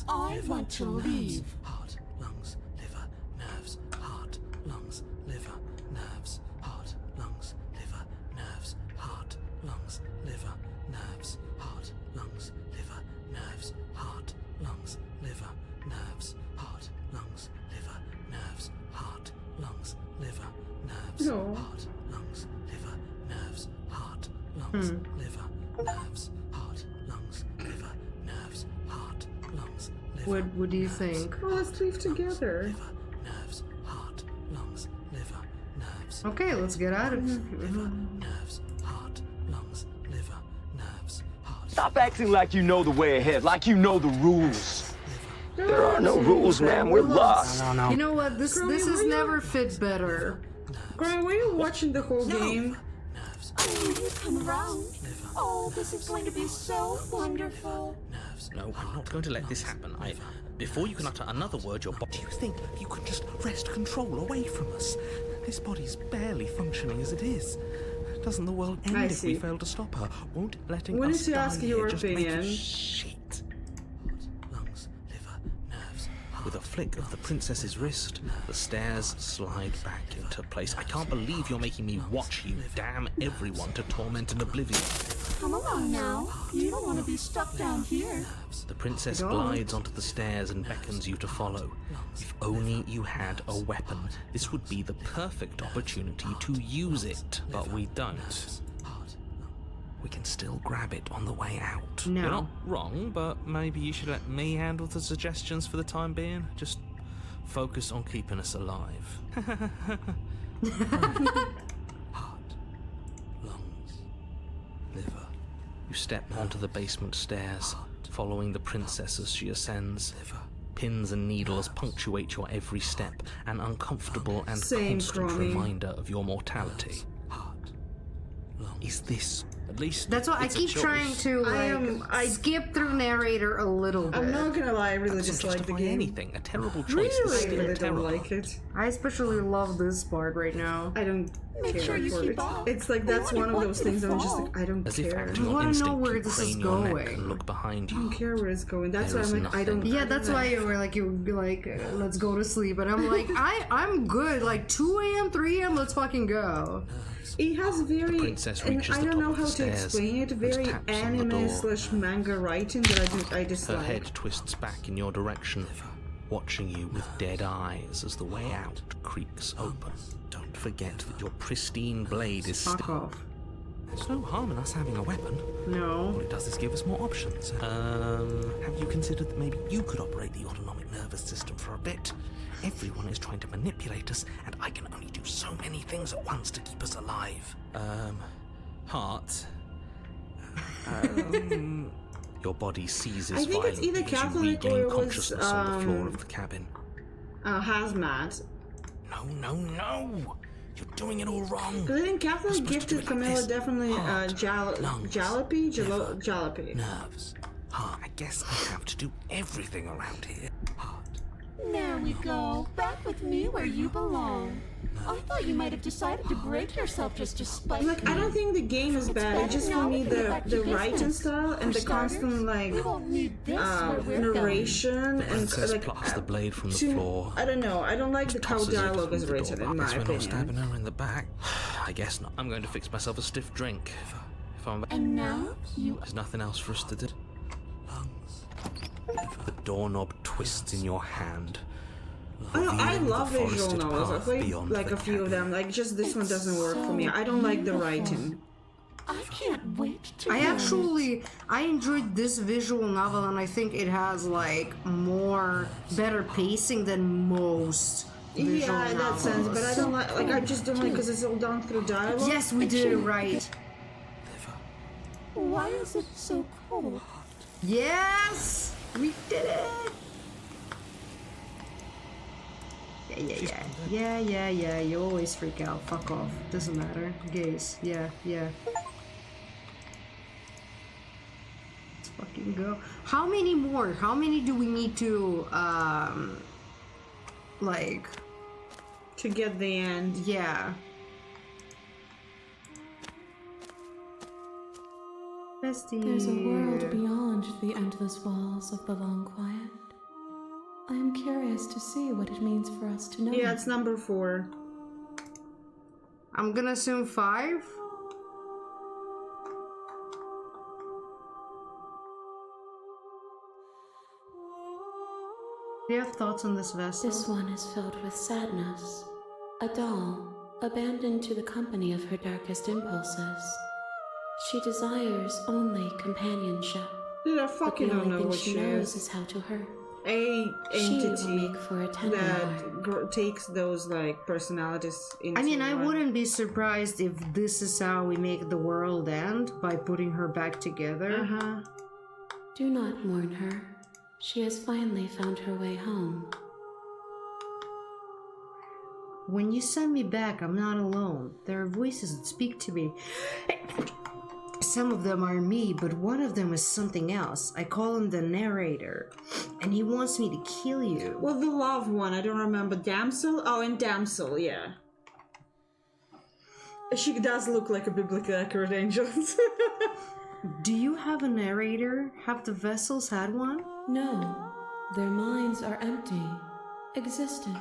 I want to leave. heart, lungs, liver, nerves, heart, lungs, liver, nerves, heart, lungs, liver, nerves, heart, lungs, liver, nerves, heart, lungs, liver, nerves, heart, lungs, liver, nerves, heart, lungs, liver, nerves, heart, lungs, liver, nerves, No. heart, lungs, liver, nerves, heart, lungs, liver, nerves, heart, lungs, liver, nerves, heart, lungs, liver. What do you think? Oh, let's leave together. Liver, nerves, heart, lungs, liver, nerves, Okay, let's get out of here. nerves, heart, lungs, liver, nerves, heart. Stop acting like you know the way ahead, like you know the rules. There are no rules, man. We're lost. You know what? This has never fit better. Graham, were you watching the whole game? Nerves, I knew you'd come around. Oh, this is going to be so wonderful. nerves. No, I'm not going to let this happen. Before you can utter another word, your body. Do you think you can just wrest control away from us? This body's barely functioning as it is. Doesn't the world end I if we see. fail to stop her? Won't letting Wanted us to die ask here your just make opinion. us shit? Lungs, liver, nerves. With a flick of the princess's wrist, the stairs slide back into place. I can't believe you're making me watch you damn everyone to torment and oblivion. Come along now. You don't want to be stuck down here. The princess glides onto the stairs and beckons you to follow. If only you had a weapon, this would be the perfect opportunity to use it. But we don't. We can still grab it on the way out. No. You're not wrong, but maybe you should let me handle the suggestions for the time being. Just focus on keeping us alive. Heart, lungs, liver. You step onto the basement stairs, following the princess as she ascends. Pins and needles punctuate your every step, an uncomfortable and Same, constant Cromie. reminder of your mortality. Is this at least? That's why I it's a keep choice. trying to skip through narrator a little bit. I'm not gonna lie, I really Doesn't dislike the justify game. anything. A terrible choice Really, is I still really a don't terror. like it. I especially love this part right now. I don't Make care sure you for keep it. up. It's like that's We one of want those you to things I'm just fall. like, I don't As if care. acting I on wanna know instinct, where you this is crane your neck going. and look behind I you. don't care where it's going. That's There why is I'm like, I don't. nothing. Yeah, I that's don't why know. you were like, you would be like, let's go to sleep. And I'm like, I'm good. Like 2 a.m., 3 a.m., let's fucking go. It has very, princess and reaches I the don't top know of how the to stairs explain it. and Very taps on the anime door. slash manga writing that I Her dislike. head twists back in your direction, watching you with dead eyes as the way out creaks open. Don't forget that your pristine blade is Fuck still. off. There's no harm in us having a weapon. All No. it does is give us more options. Have you considered that maybe you could operate the autonomic nervous system for a bit? Everyone is trying to manipulate us, and I can only do so many things at once to keep us alive. Heart. Your body seizes I think it's violently either as you Catholic regain or it was, consciousness on the floor of the cabin. Hazmat. No. You're doing it all wrong. Because I think Catholic supposed to do gifted it like Camilla this. definitely Heart, lungs, jalopy. liver, Jalopy. Nerves. Heart. I guess I have to do everything around here. Heart. There we go. Back with me where you belong. I thought you might have decided to break yourself just to spite Like, me. I don't think the game is bad. It's just for me the writing style and the constant like We won't need this where we're going. narration and Princess like plucks the blade from the to- floor. I don't know. I don't like the how tosses it dialogue through is the door written, in buckets my when I'm stabbing opinion. her in the back. I guess not. I'm going to fix myself a stiff drink. If I'm And now you There's nothing else for us to do. The doorknob twists in your hand. I revealing love the visual forested novels. I path played beyond like the a few of cabin. them. Like just this one doesn't work for me. I don't like the writing. I can't wait to I read actually, I enjoyed this visual novel, and I think it has like better pacing than most visual Yeah, in that novels. sense, but I don't like I just don't like because it's all done through dialogue. Yes, we did it right. Why is it so cold? Yes, we did it. Yeah. You always freak out. Fuck off. Doesn't matter. Gays. Yeah. Let's fucking go. How many more? How many do we need to, like... To get the end. Yeah. Bestie. There's a world beyond the endless walls of the long quiet. I am curious to see what it means for us to know. Yeah, it's number 4. I'm gonna assume 5. Do you have thoughts on this vessel? This one is filled with sadness. A doll, abandoned to the company of her darkest impulses. She desires only companionship. Dude, I But fucking the don't only know thing what she she knows is. is how to hurt. A She will entity make for a tender heart. that takes those like personalities into I mean, I one. wouldn't be surprised if this is how we make the world end, by putting her back together. Uh-huh. Do not mourn her. She has finally found her way home. When you send me back, I'm not alone. There are voices that speak to me. Some of them are me, but one of them is something else. I call him the narrator, and he wants me to kill you. Well, the love one, I don't remember. Damsel? Oh, and Damsel, yeah. She does look like a biblically accurate angel. Do you have a narrator? Have the vessels had one? No, their minds are empty, existent,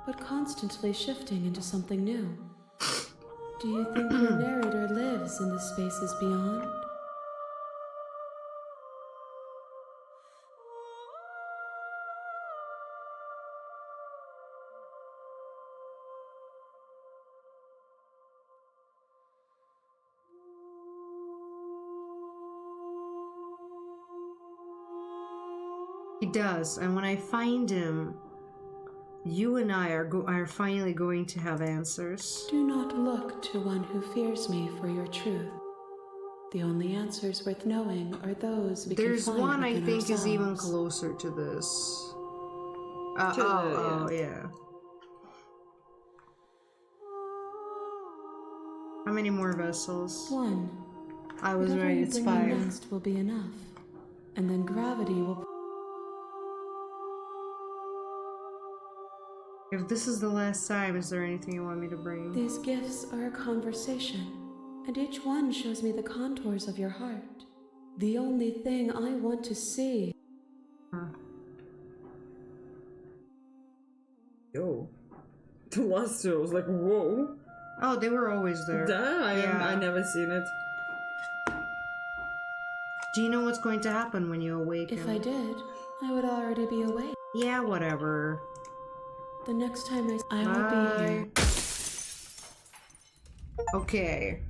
but constantly shifting into something new. Do you think your narrator lives in the spaces beyond? He does, and when I find him, you and I are finally going to have answers. Do not look to one who fears me for your truth. The only answers worth knowing are those we There's can find one I within think is even ourselves. closer to this. Yeah. How many more vessels? One. I was Whatever right, you it's bring me 5. next will be enough, and then gravity will. If this is the last time, is there anything you want me to bring? These gifts are a conversation, and each one shows me the contours of your heart. The only thing I want to see. Yo. The last two, I was like, whoa. Oh, they were always there. Duh, Yeah. I never seen it. Do you know what's going to happen when you awaken? If I did, I would already be awake. Yeah, whatever. The next time I will be here. Okay.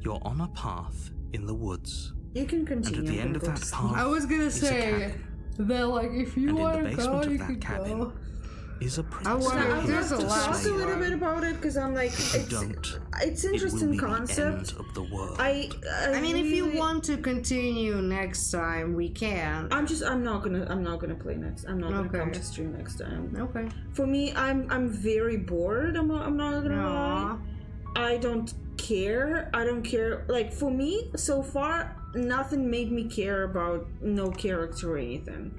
You're on a path in the woods, You can and continue. at the end of that path I was gonna is a say cabin. that, like, if you And in the want to basement go, of you that could cabin go. is a I princess. wonder I if would there's have a to last talk a little one. bit about it because I'm like, If you don't, it's it will interesting be concept. the end of the world. I I mean, if you really- want to continue next time, we can. I'm not gonna play next. I'm not gonna come Okay. to stream next time. Okay. For me, I'm very bored. I'm not gonna lie. Aww. I don't care. I don't care. Like, for me, so far, nothing made me care about no character or anything.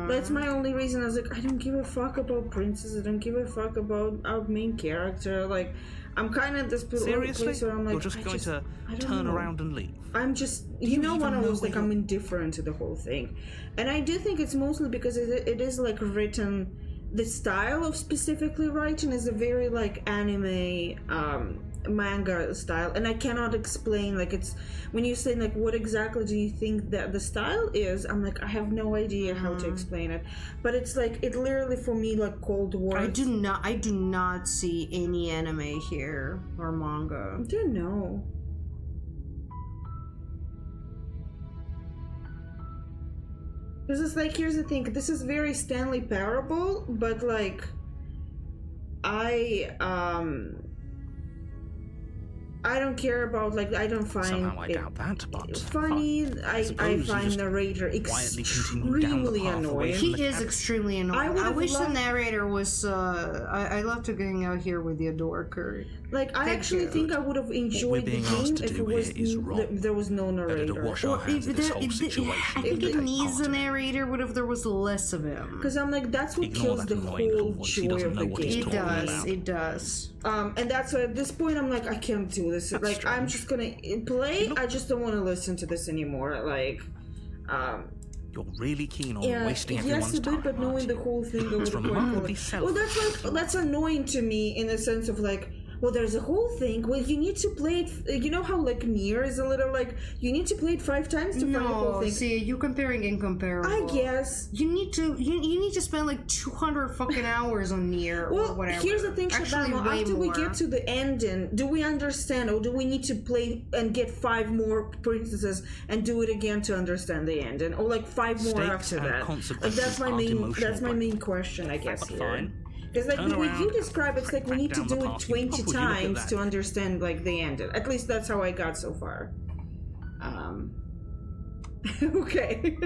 That's my only reason. I was like, I don't give a fuck about princess. I don't give a fuck about our main character. Like, I'm kind of at this Seriously? place where I'm like, You're just going to I don't turn know. around and leave? I'm just, you you know, even one of know those, where like, I'm you're- indifferent to the whole thing. And I do think it's mostly because it is, like, written, the style of specifically writing is a very, like, anime, manga style, and I cannot explain, like, it's when you say like what exactly do you think that the style is, I'm like, I have no idea how to explain it, but it's like, it literally for me like Cold War. I do not see any anime here or manga. I don't know. Because it's like, here's the thing, this is very Stanley Parable, but like I don't care about, like, I don't find Somehow I it doubt that, but funny. I suppose you find just narrator quietly continue down the extremely path away annoying. from He the is cabin. extremely annoying. I I would've wish the loved- narrator was. I love to hang out here with the Dorker. Like, I Thank actually you. think I would have enjoyed the being game asked to if do it was here is wrong. there was no Better to narrator. wash our hands of this whole situation. I think and it take needs part a in it. narrator, but if there was less of him. Because I'm like, that's what Ignore kills that the annoying little whole voice. He joy doesn't of know the what he's game. It talking does. about. It does. And that's why at this point I'm like, I can't do this. That's like, I'm strange. just gonna play. I just don't want to listen to this anymore. Like, You're really keen on yeah, wasting yes, everyone's a bit, time, but knowing aren't the you? whole thing over It's the remarkably course. Well, selfish. that's annoying to me in the sense of like, well, there's a whole thing. Well, you need to play it. You know how like Nier is a little like you need to play it 5 times to find the whole No, thing. see, you comparing incomparable. I guess. You need to spend like 200 fucking hours on Nier or Well, whatever. here's the thing, Actually, Shabama. way After we more. get to the ending, do we understand, or do we need to play and get 5 more princesses and do it again to understand the ending, or like 5 more Stakes after and that? Like consequences that's my aren't main. emotional That's my break. main question, I guess. But Here. fine. Because like Turn the way around you and describe, it's track like we need to down the do it path. 20 Would you look at times that? to understand like the ending. At least that's how I got so far. Okay.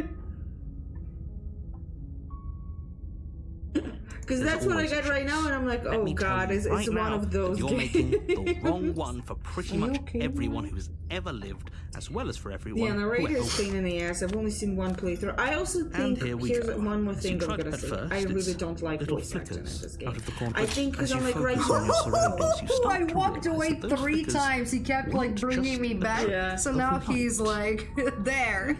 Because that's what I always a got right now, and I'm like, Let oh me tell god, you it's right one now of those that you're games. making the wrong one for pretty much Okay, everyone who has ever lived, as well as for everyone Yeah, who narrator ever is pain in the ass. I've only seen one playthrough. I also think here we here's go. one more As thing you I'm tried gonna at say. first, I really it's don't like little voice acting in flickers this game. out of the corner. I think because As I'm you like right focus on your surroundings, you start I to walked realize away that those 3 flickers times. He kept like weren't bringing just me the back. Yeah. So of now light. he's like there.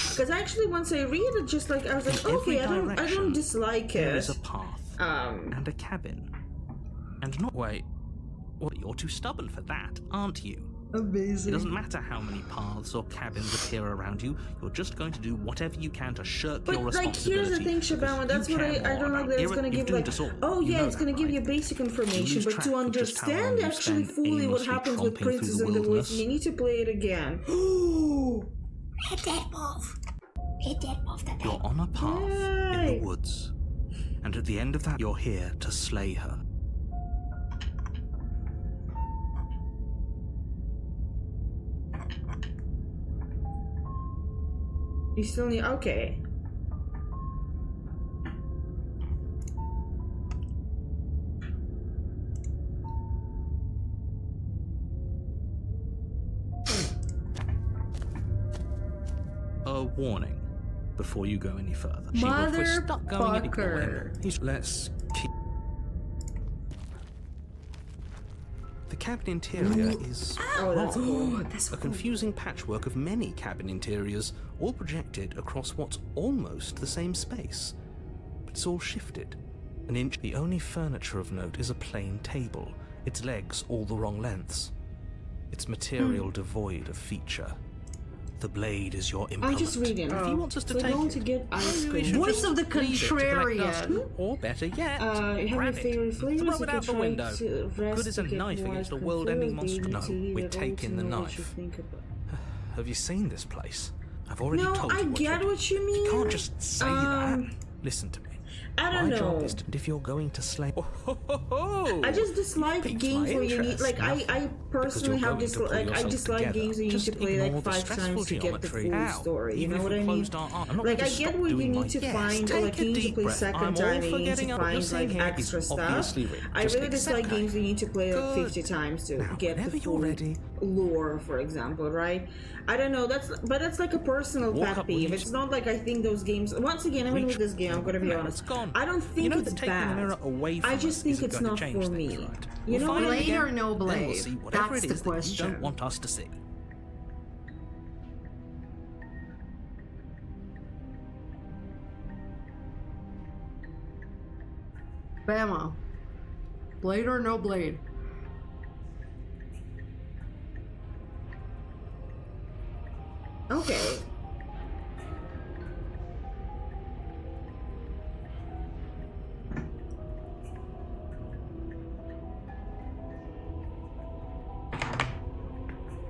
Because actually, once I read it, just like I was like, In every okay, I don't direction, dislike There it. is a path and a cabin. And not wait. Well, you're too stubborn for that, aren't you? It Amazing. doesn't matter how many paths or cabins appear around you, you're just going to do whatever you can to shirk your But like, responsibility. here's the thing, because Shabama. That's you what care I more don't like. about That it's gonna you've give doomed like, us all. oh You yeah, know it's gonna that, give right? you basic You information, lose but track to of just how long understand you actually spend fully what aimlessly happens with tromping through Princess the in the Woods, wilderness. you need to play it again. Hit that move. Hit that move that You're on a path in Yay. the woods, and at the end of that, you're here to slay her. You still need okay. A warning before you go any further. If we're stuck going, ignore him. Let's keep. The cabin interior is Oh, that's cool. a confusing patchwork of many cabin interiors, all projected across what's almost the same space. But it's all shifted. An inch. The only furniture of note is a plain table, its legs all the wrong lengths. Its material devoid of feature. The blade is your implement. I'm just reading. If he wants us to We're take going it, to get ice maybe we cream. should Voice just of the leave it to collect dust. contrarian. Or better yet, You have grab your it, favorite flavors. throw You it can out the try window. to rest Good as to a get knife more against a ice world-ending cream. monster. Baby, No, to eat. we're I want taking to the know what you knife. think about- Have you seen this place? I've already No, told you I what get you what you mean. You can't just say that. Listen to me. I don't My job know. is to, and if you're going to slay... I just dislike piqued games my where you need, interest. like, I personally you're have going to pull I yourself dislike together. games where you need Just to play ignore like the 5 stressful times to get the geometry. full Ow. story. You Even know if what we I mean? closed our eyes, I'm not Like, going I to get stop where you doing need my to yes, find, or take like a you need to deep play breath. second I'm all time and for you need getting to up. What you're find saying like here is extra stuff. obviously real. I Just really accept dislike that. games where you need to play like Good. 50 times to Now, get the whenever full you're ready. lore, for example, right? I don't know, that's like a personal Walk pet up peeve. with It's not like I think those games, once again, even with this game, I'm gonna be No, honest, it's gone. I don't think You know it's that taking the bad. mirror away from I just us think isn't it's going to not change for things, me. right? You We'll know find what I it Blade again, or no then we'll blade? see whatever That's it the is that you question. don't want us to see. Bama. Blade or no blade? Okay.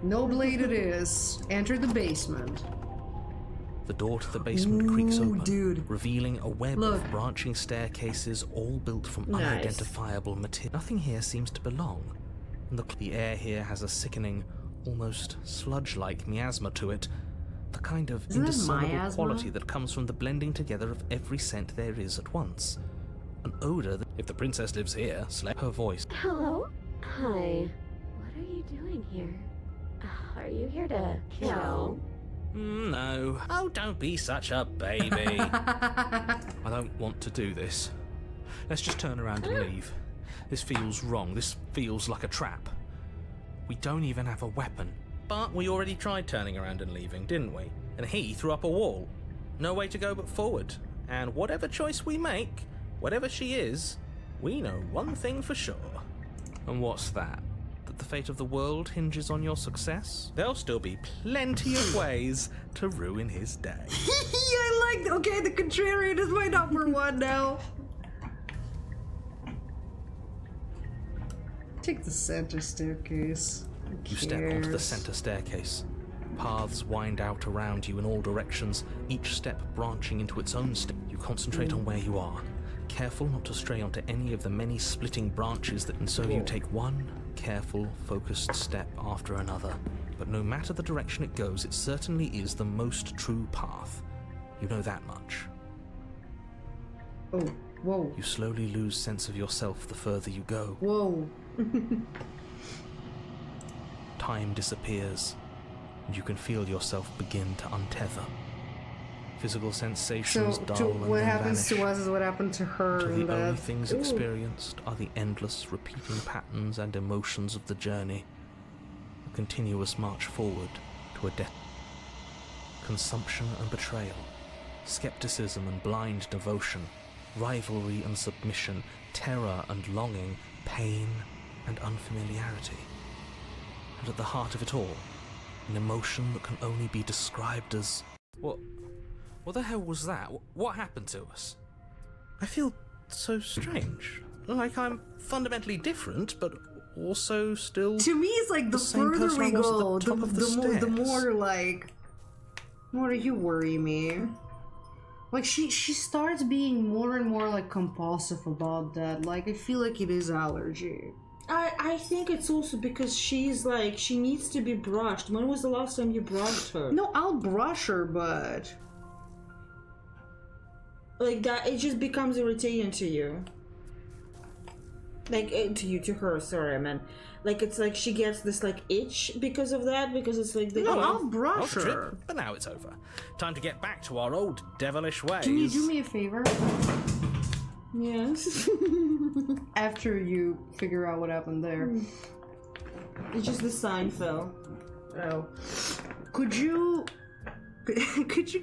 No blade it is. Enter the basement. The door to the basement creaks open, dude. revealing a web Look. of branching staircases all built from Nice. unidentifiable material. Nothing here seems to belong, and the air here has a sickening, almost sludge-like miasma to it, the kind of Isn't that indiscernible miasma? quality that comes from the blending together of every scent there is at once. An odor that, if the princess lives here, her voice. Hello? Hi. What are you doing here? Are you here to kill? No. Oh, don't be such a baby. I don't want to do this. Let's just turn around and leave. This feels wrong. This feels like a trap. We don't even have a weapon. But we already tried turning around and leaving, didn't we? And he threw up a wall. No way to go but forward. And whatever choice we make, whatever she is, we know one thing for sure. And what's that? That the fate of the world hinges on your success? There'll still be plenty of ways to ruin his day. I like. Okay, the contrarian is my number one now. Take the center staircase. Who You step onto the cares? center staircase. Paths wind out around you in all directions, each step branching into its own step. You concentrate on where you are, careful not to stray onto any of the many splitting branches that, and so you take one careful, focused step after another. But no matter the direction it goes, it certainly is the most true path. You know that much. Oh, whoa, You slowly lose sense of yourself the further you go. whoa. Time disappears, and you can feel yourself begin to untether. Physical So, sensations dull and what then happens vanish, to us is what happened to her. until And the only that. things experienced are the endless, repeating patterns and emotions of the journey. A continuous march forward to a death. Consumption and betrayal, skepticism and blind devotion, rivalry and submission, terror and longing, pain and unfamiliarity. And at the heart of it all, an emotion that can only be described as... What the hell was that? What happened to us? I feel so strange. Like I'm fundamentally different, but also still... To me, it's like the same further person we I was at go, the top of the the more stairs. like, more you worry me. Like she starts being more and more like compulsive about that. Like I feel like it is allergy. I think it's also because she's like, she needs to be brushed. When was the last time you brushed her? No, I'll brush her, but Like that, it just becomes irritating to you. Like, to her, sorry, I meant. Like, it's like she gets this, like, itch because of that, because it's like... no, I'll I was brush a her. trip, but now it's over. Time to get back to our old devilish ways. Can you do me a favor? Yes. After you figure out what happened there. It's just the sign fell. Oh. Could you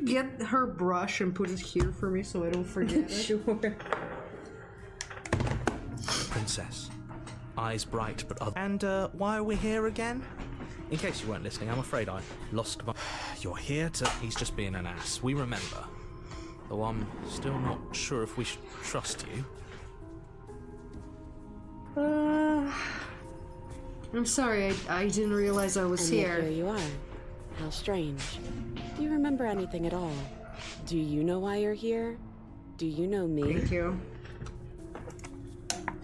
get her brush and put it here for me so I don't forget it? Sure. Princess. Eyes bright but other. And, why are we here again? In case you weren't listening, I'm afraid I lost my... You're here to... He's just being an ass. We remember. Though I'm still not sure if we should trust you. I'm sorry, I didn't realize I was And yet here. here you are. How strange. Do you remember anything at all? Do you know why you're here? Do you know me? Thank you.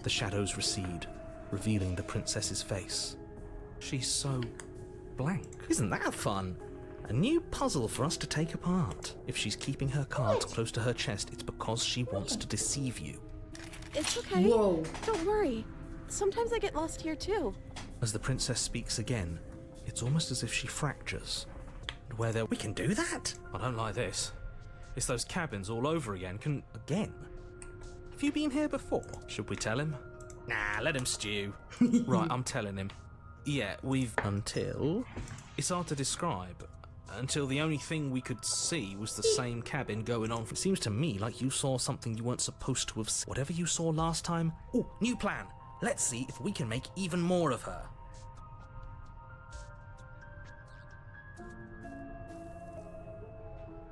The shadows recede, revealing the princess's face. She's so blank. Isn't that fun? A new puzzle for us to take apart. If she's keeping her cards close to her chest, it's because she wants to deceive you. It's okay. Whoa. Don't worry. Sometimes I get lost here too. As the princess speaks again, it's almost as if she fractures. And where there... We can do that? I don't like this. It's those cabins all over again. Again? Have you been here before? Should we tell him? Nah, let him stew. Right, I'm telling him. Yeah, we've... Until... It's hard to describe. Until the only thing we could see was the same cabin going on. It seems to me like you saw something you weren't supposed to have seen. Whatever you saw last time... Ooh, new plan. Let's see if we can make even more of her.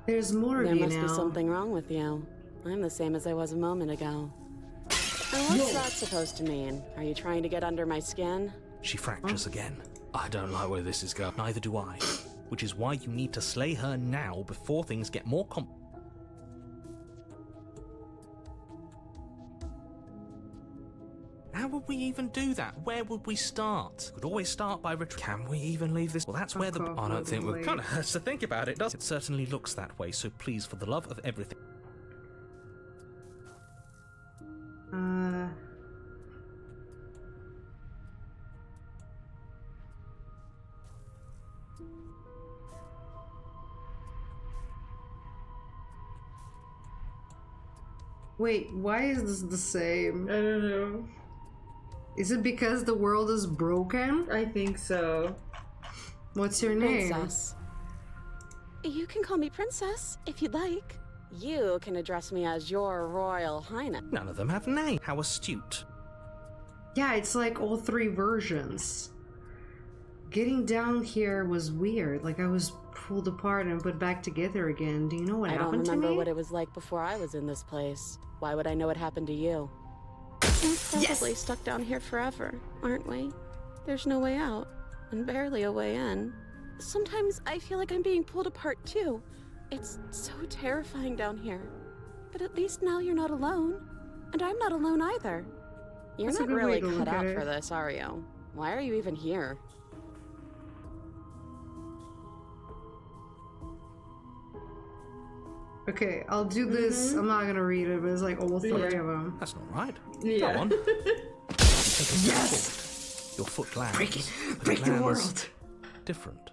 There's more There of you must now. be something wrong with you. I'm the same as I was a moment ago. And what's that supposed to mean? Are you trying to get under my skin? She fractures again. I don't like where this is going. Neither do I. Which is why you need to slay her now before things get more How would we even do that? Where would we start? Could always start by Can we even leave this? Well, that's where the... I don't think we're... Kind of hurts to think about it, does it? It certainly looks that way, so please, for the love of everything... Wait, why is this the same? I don't know. Is it because the world is broken? I think so. What's your name? Princess. You can call me Princess, if you'd like. You can address me as your Royal Highness. None of them have names. How astute. Yeah, it's like all three versions. Getting down here was weird. Like I was pulled apart and put back together again. Do you know what happened to me? I don't remember what it was like before I was in this place. Why would I know what happened to you? We're probably stuck down here forever, aren't we? There's no way out, and barely a way in. Sometimes I feel like I'm being pulled apart too. It's so terrifying down here. But at least now you're not alone. And I'm not alone either. You're That's a not good way really to look cut at out it. for this, are you? Why are you even here? Okay, I'll do this. I'm not gonna read it, but it's like all three of them. That's not right. Yeah. Go on. Yes! Your foot lands. Break it! but Break the lands world! Different.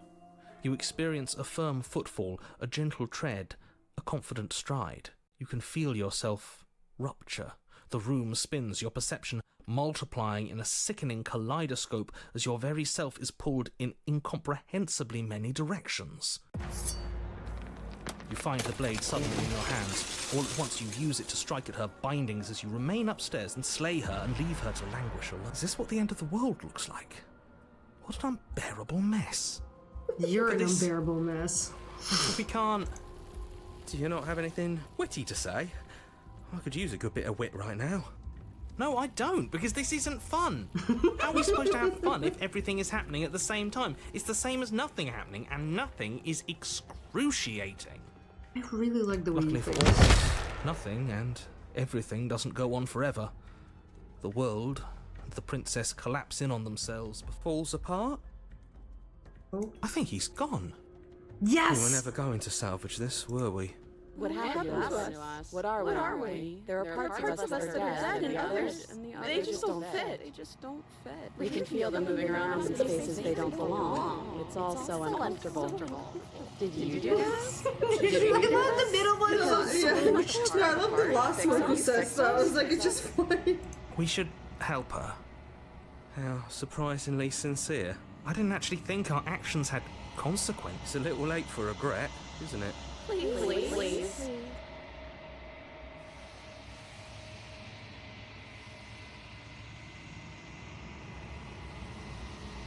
You experience a firm footfall, a gentle tread, a confident stride. You can feel yourself rupture. The room spins, your perception multiplying in a sickening kaleidoscope as your very self is pulled in incomprehensibly many directions. You find the blade suddenly in your hands. All at once you use it to strike at her bindings as you remain upstairs and slay her and leave her to languish alone. Is this what the end of the world looks like? What an unbearable mess. You're Look an at this. unbearable mess. We can't... Do you not have anything witty to say? I could use a good bit of wit right now. No, I don't, because this isn't fun. How are we supposed to have fun if everything is happening at the same time? It's the same as nothing happening, and nothing is excruciating. I really like the way you Luckily for face. all, nothing and everything doesn't go on forever. The world and the princess collapse in on themselves, falls apart. Oh. I think he's gone. Yes! We were never going to salvage this, were we? What happened to us? What are we? There are parts of us that are dead, and the others they just don't fit. They just don't fit. We can feel them moving around in spaces they don't belong. It's all so uncomfortable. Did you do this? Look at that, the middle one is so smushed. Yeah, I love the last one who says that. I was like, it's just funny. We should help her. How surprisingly sincere. I didn't actually think our actions had consequence. It's a little late for regret, isn't it? Please.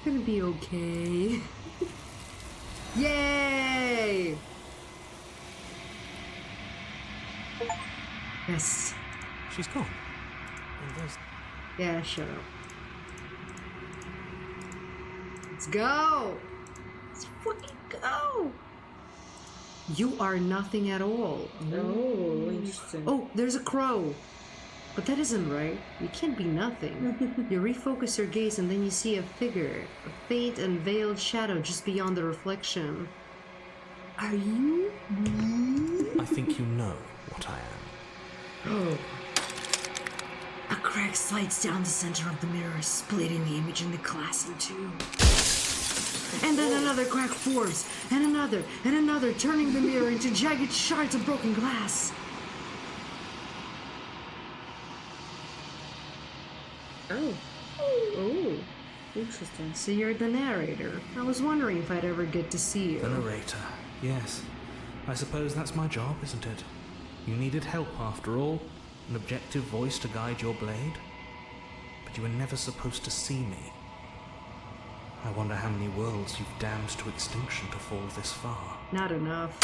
Gonna be okay. Yay! Yes. She's gone. And there's... Yeah, shut up. Let's go! Let's fucking go! You are nothing at all. Oh, interesting. Oh, there's a crow. But that isn't right. You can't be nothing. You refocus your gaze and then you see a figure, a faint and veiled shadow just beyond the reflection. Are you me? I think you know what I am. Oh. A crack slides down the center of the mirror, splitting the image in the glass in two. And then another crack forms, and another, turning the mirror into jagged shards of broken glass. Oh. Oh. Interesting. So you're the narrator. I was wondering if I'd ever get to see you. The narrator. Yes. I suppose that's my job, isn't it? You needed help after all. An objective voice to guide your blade. But you were never supposed to see me. I wonder how many worlds you've damned to extinction to fall this far. Not enough.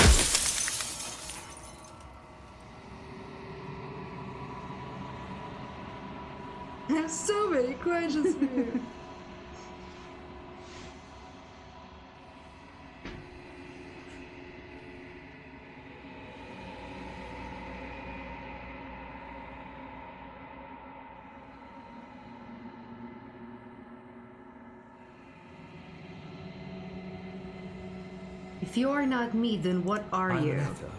have so many questions for you. If you are not me, then what are I'm you? an echo,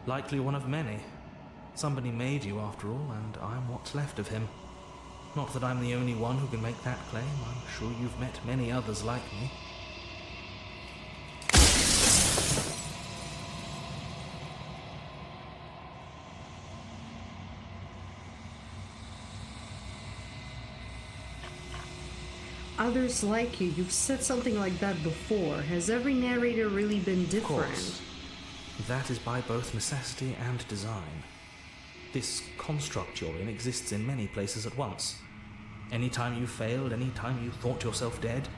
likely one of many. Somebody made you after all, and I'm what's left of him. Not that I'm the only one who can make that claim. I'm sure you've met many others like me. Others like you. You've said something like that before. Has every narrator really been Of different? course. That is by both necessity and design. This construct you're in exists in many places at once. Anytime you failed, anytime you thought yourself dead,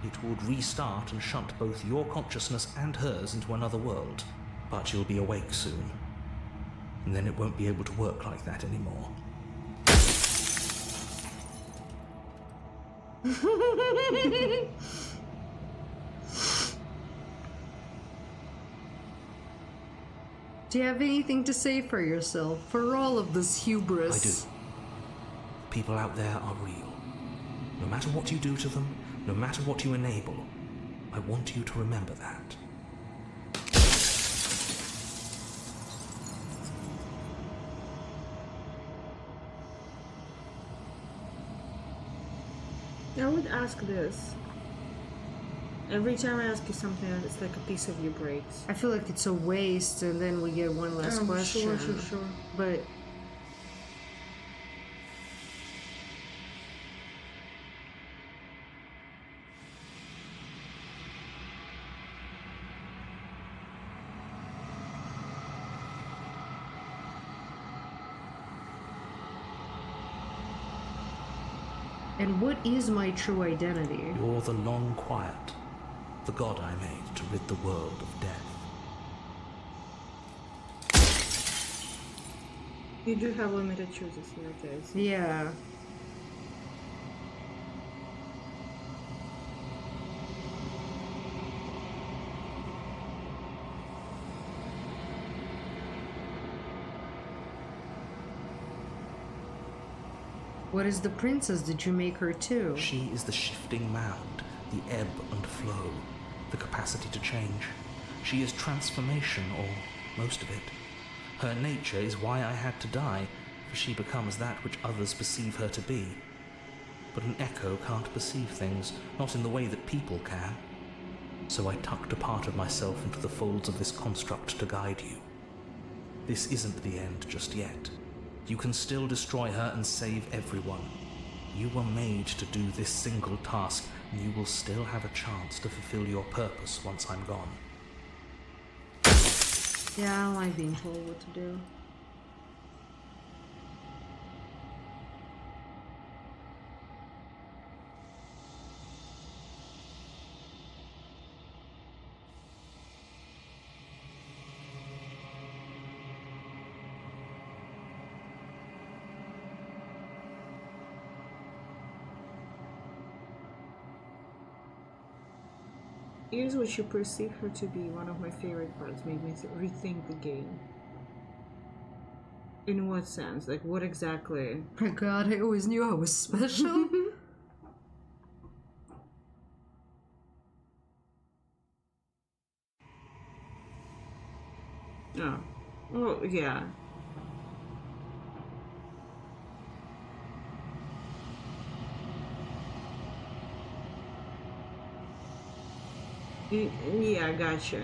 it would restart and shunt both your consciousness and hers into another world. But you'll be awake soon. And then it won't be able to work like that anymore. Do you have anything to say for yourself, for all of this hubris? I do. People out there are real. No matter what you do to them, no matter what you enable, I want you to remember that. I would ask this. Every time I ask you something, it's like a piece of you breaks. I feel like it's a waste, and then we get one last question. Sure. But and what is my true identity? You're the long quiet, the god I made to rid the world of death. You do have limited choices here, guys. Yeah. What is the princess? Did you make her too? She is the shifting mound, the ebb and flow, the capacity to change. She is transformation, or most of it. Her nature is why I had to die, for she becomes that which others perceive her to be. But an echo can't perceive things, not in the way that people can. So I tucked a part of myself into the folds of this construct to guide you. This isn't the end just yet. You can still destroy her and save everyone. You were made to do this single task, and you will still have a chance to fulfill your purpose once I'm gone. Yeah, I don't like being told what to do. Here's what you perceive her to be. One of my favorite parts made me rethink the game. In what sense? Like, what exactly? My god, I always knew I was special. Oh. Oh, yeah. Yeah, gotcha.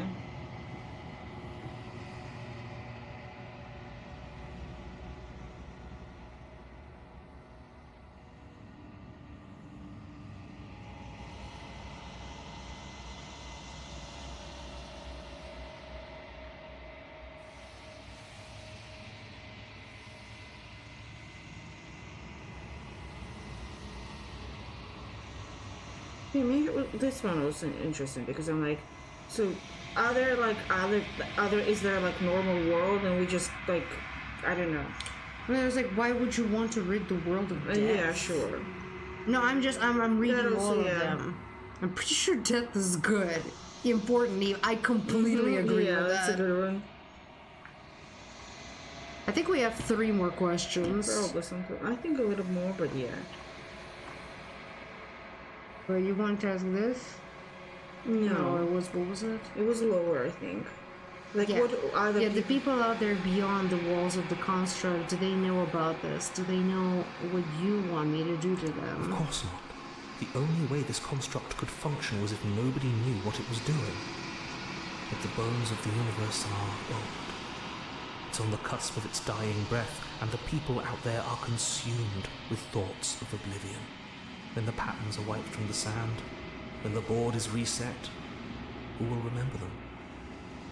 Yeah, maybe this one was interesting because I'm like, so are there like other is there like normal world and we just like, I don't know. I mean, I was like, why would you want to rid the world of death? Yeah, sure. No, I'm reading That also, all of yeah. them. I'm pretty sure death is good. Importantly, I completely agree Yeah, with that's a that. good one. I think we have 3 more questions. Probably something. I think a little more, but yeah. Wait, you want to ask this? No, it was, what was it? it was lower, I think. Like, Yeah. what other Yeah, the people... people out there beyond the walls of the construct, do they know about this? Do they know what you want me to do to Of them? course not. The only way this construct could function was if nobody knew what it was doing. But the bones of the universe are old. It's on the cusp of its dying breath, and the people out there are consumed with thoughts of oblivion. When the patterns are wiped from the sand, when the board is reset, who will remember them?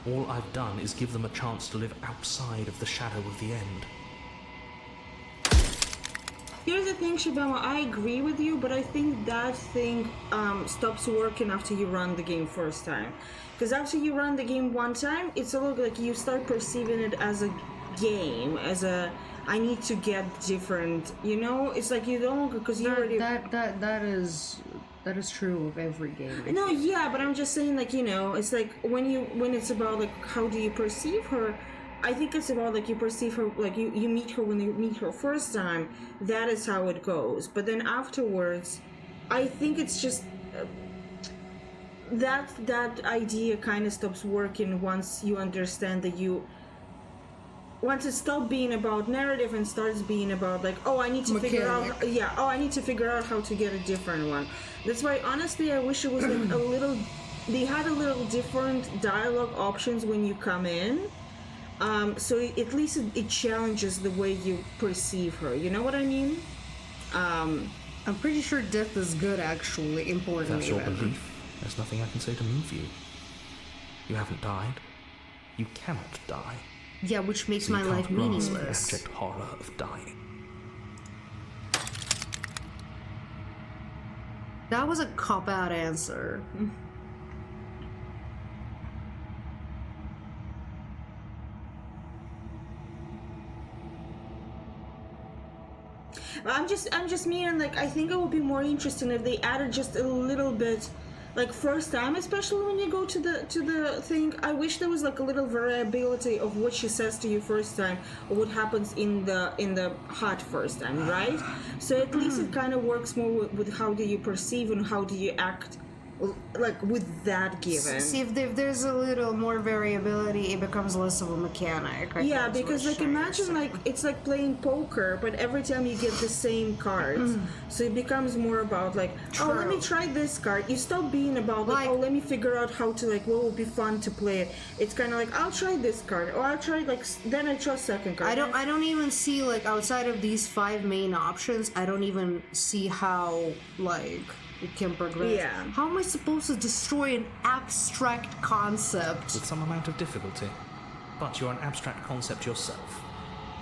All I've done is give them a chance to live outside of the shadow of the end. Here's the thing, Shibama, I agree with you, but I think that thing stops working after you run the game first time. Because after you run the game one time, it's a little like you start perceiving it as a game, as a I need to get different, you know? It's like you don't, because you already... That is true of every game. No, yeah, but I'm just saying, like, you know, it's like when it's about like how do you perceive her, I think it's about like you perceive her, like you meet her when you meet her first time, that is how it goes. But then afterwards, I think it's just that idea kind of stops working once you understand that once it stops being about narrative and starts being about like, oh, I need to figure out, I need to figure out how to get a different one. That's why, honestly, I wish it was like a little, they had a little different dialogue options when you come in. So at least it challenges the way you perceive her. You know what I mean? I'm pretty sure death is good, actually. If Importantly, that's your belief, there's nothing I can say to move you. You haven't died. You cannot die. yeah, which makes So you my can't life grasp the meaningless. abject horror of dying. That was a cop-out answer. I'm just meaning, like, I think it would be more interesting if they added just a little bit, like, first time, especially when you go to the thing. I wish there was like a little variability of what she says to you first time or what happens in the hut first time, right? So at least it kind of works more with how do you perceive and how do you act, like, with that given. See, if there's a little more variability, it becomes less of a mechanic. I Yeah, think is because what like Shane is imagine saying. like it's like playing poker, but every time you get the same cards, so it becomes more about like, oh, let me True. try this card. You stop being about like, oh, let me figure out how to like what would be fun to play it. It's kind of like I'll try this card, or I'll try like then I try second card. I don't even see, like, outside of these 5 main options, I don't even see how, like, it can progress. Yeah. How am I supposed to destroy an abstract concept? With some amount of difficulty. But you're an abstract concept yourself.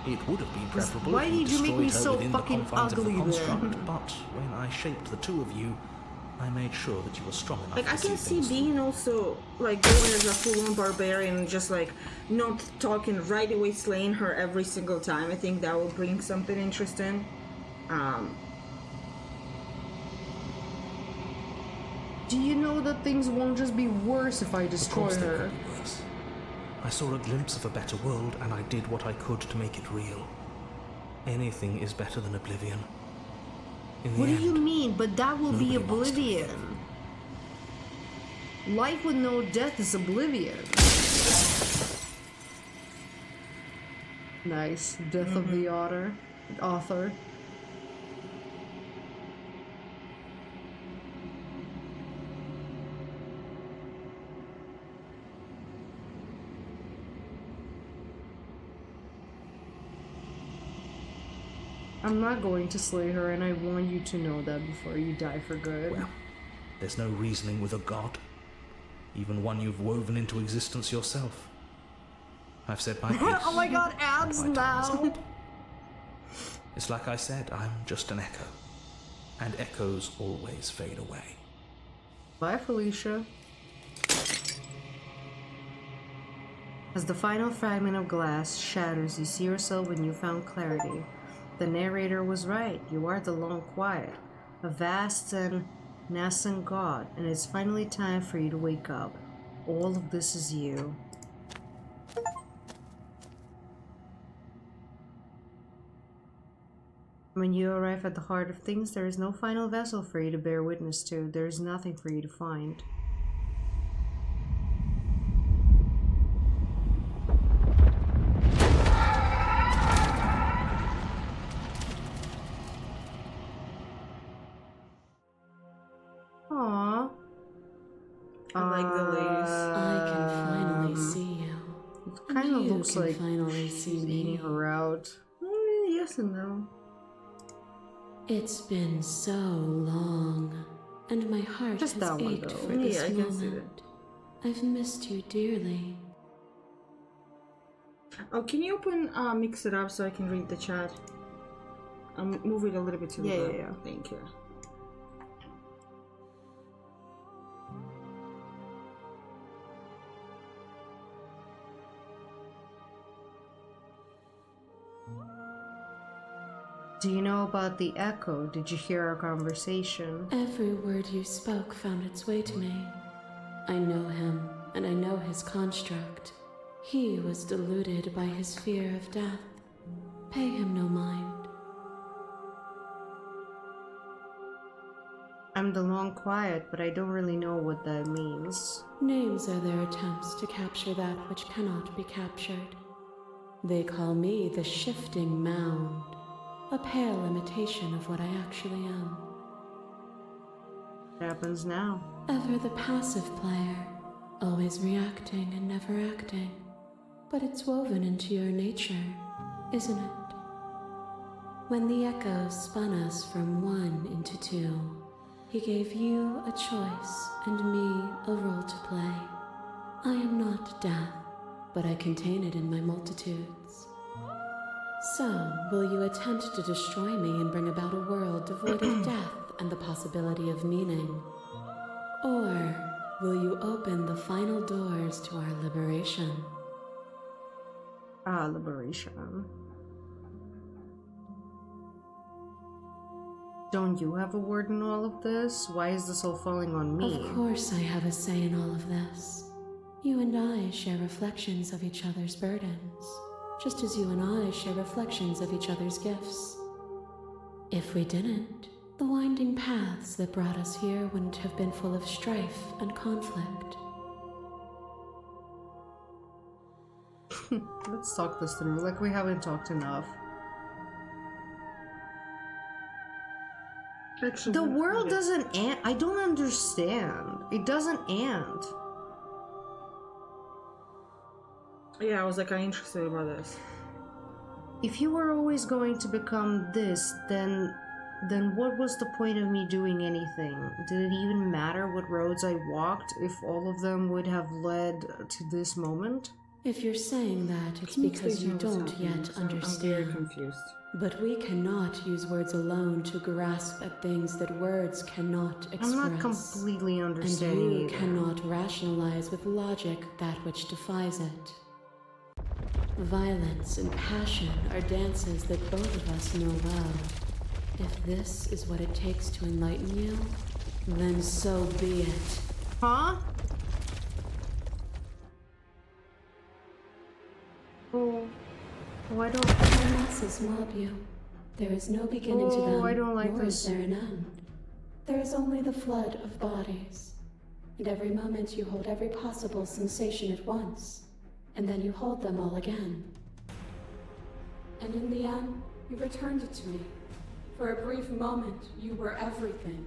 It would have been preferable Why if you did you make me destroyed her so within the fucking confines of the ugly then? construct, but when I shaped the two of you, I made sure that you were strong enough Like to I can see things through. Bean also like going as a full-on barbarian and just like not talking right away, slaying her every single time. I think that will bring something interesting. Do you know that things won't just be worse if I Of destroy course they her? could be worse. I saw a glimpse of a better world, and I did what I could to make it real. Anything is better than oblivion. In the What do end, you mean? But that will be nobody wants to live. oblivion. Life with no death is oblivion. Nice. Death of the author. I'm not going to slay her, and I want you to know that before you die for good. Well, there's no reasoning with a god. Even one you've woven into existence yourself. I've said my piece. Oh my god, ads and my time's now! up. It's like I said, I'm just an echo. And echoes always fade away. Bye, Felicia. As the final fragment of glass shatters, you see yourself with newfound clarity. The narrator was right. You are the Long Quiet, a vast and nascent god, and it's finally time for you to wake up. All of this is you. When you arrive at the heart of things, there is no final vessel for you to bear witness to. There is nothing for you to find. Aww. I like the ladies. I can finally see you. It kind of You looks can like finally see she's eating me. her out. Yes and no. It's been so long, and my heart Just has that one, ached though. for Yeah, this I can see moment. I've missed you dearly. Oh, can you open Mix It Up so I can read the chat? Move it a little bit to the Yeah, left. yeah, yeah. Thank you. Do you know about the echo? Did you hear our conversation? Every word you spoke found its way to me. I know him, and I know his construct. He was deluded by his fear of death. Pay him no mind. I'm the Long Quiet, but I don't really know what that means. Names are their attempts to capture that which cannot be captured. They call me the Shifting Mound, a pale imitation of what I actually am. What happens now? Ever the passive player, always reacting and never acting. But it's woven into your nature, isn't it? When the echoes spun us from one into two, he gave you a choice and me a role to play. I am not death, but I contain it in my multitudes. So, will you attempt to destroy me and bring about a world devoid of death and the possibility of meaning? Or will you open the final doors to our liberation? Liberation. Don't you have a word in all of this? Why is this all falling on me? Of course I have a say in all of this. You and I share reflections of each other's burdens, just as you and I share reflections of each other's gifts. If we didn't, the winding paths that brought us here wouldn't have been full of strife and conflict. Let's talk this through, like we haven't talked enough. Actually, The world doesn't end. I don't understand. It doesn't end. Yeah, I was like, I'm interested about this. If you were always going to become this, then what was the point of me doing anything? Did it even matter what roads I walked if all of them would have led to this moment? If you're saying that, it's Can you because explain you what's don't happening? yet So I'm very understand. confused. But we cannot use words alone to grasp at things that words cannot express. I'm not completely And understanding you either. cannot rationalize with logic that which defies it. Violence and passion are dances that both of us know well. If this is what it takes to enlighten you, then so be it. Huh? Oh, I don't... The masses mob you. There is no beginning to them, I don't like nor this. is there an end. There is only the flood of bodies. And every moment you hold every possible sensation at once, and then you hold them all again. And in the end, you returned it to me. For a brief moment, you were everything.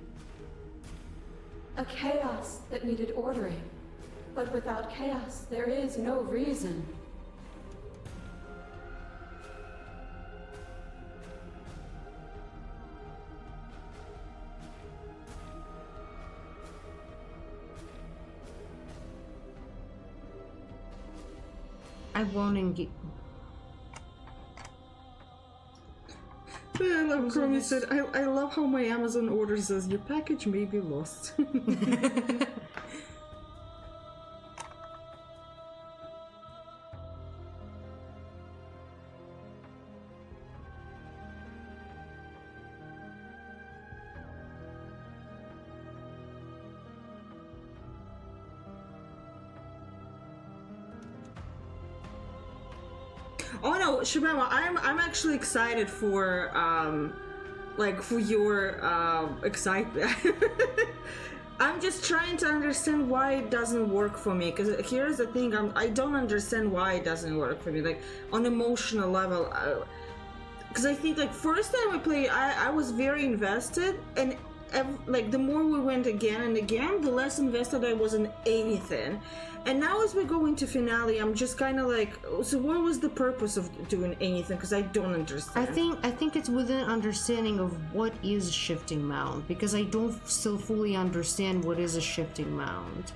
A chaos that needed ordering. But without chaos, there is no reason. I won't engage... Yeah, I love Chromie said, I love how my Amazon order says your package may be lost. Oh no, Shabama, I'm actually excited for for your excitement. I'm just trying to understand why it doesn't work for me. Because here's the thing, I don't understand why it doesn't work for me. Like on emotional level, because I think like first time I played, I was very invested, and like the more we went again and again, the less invested I was in anything. And now as we go into finale, I'm just kind of like, so what was the purpose of doing anything? Because I don't understand. I think it's within understanding of what is a shifting mound, because I don't still fully understand what is a shifting mound.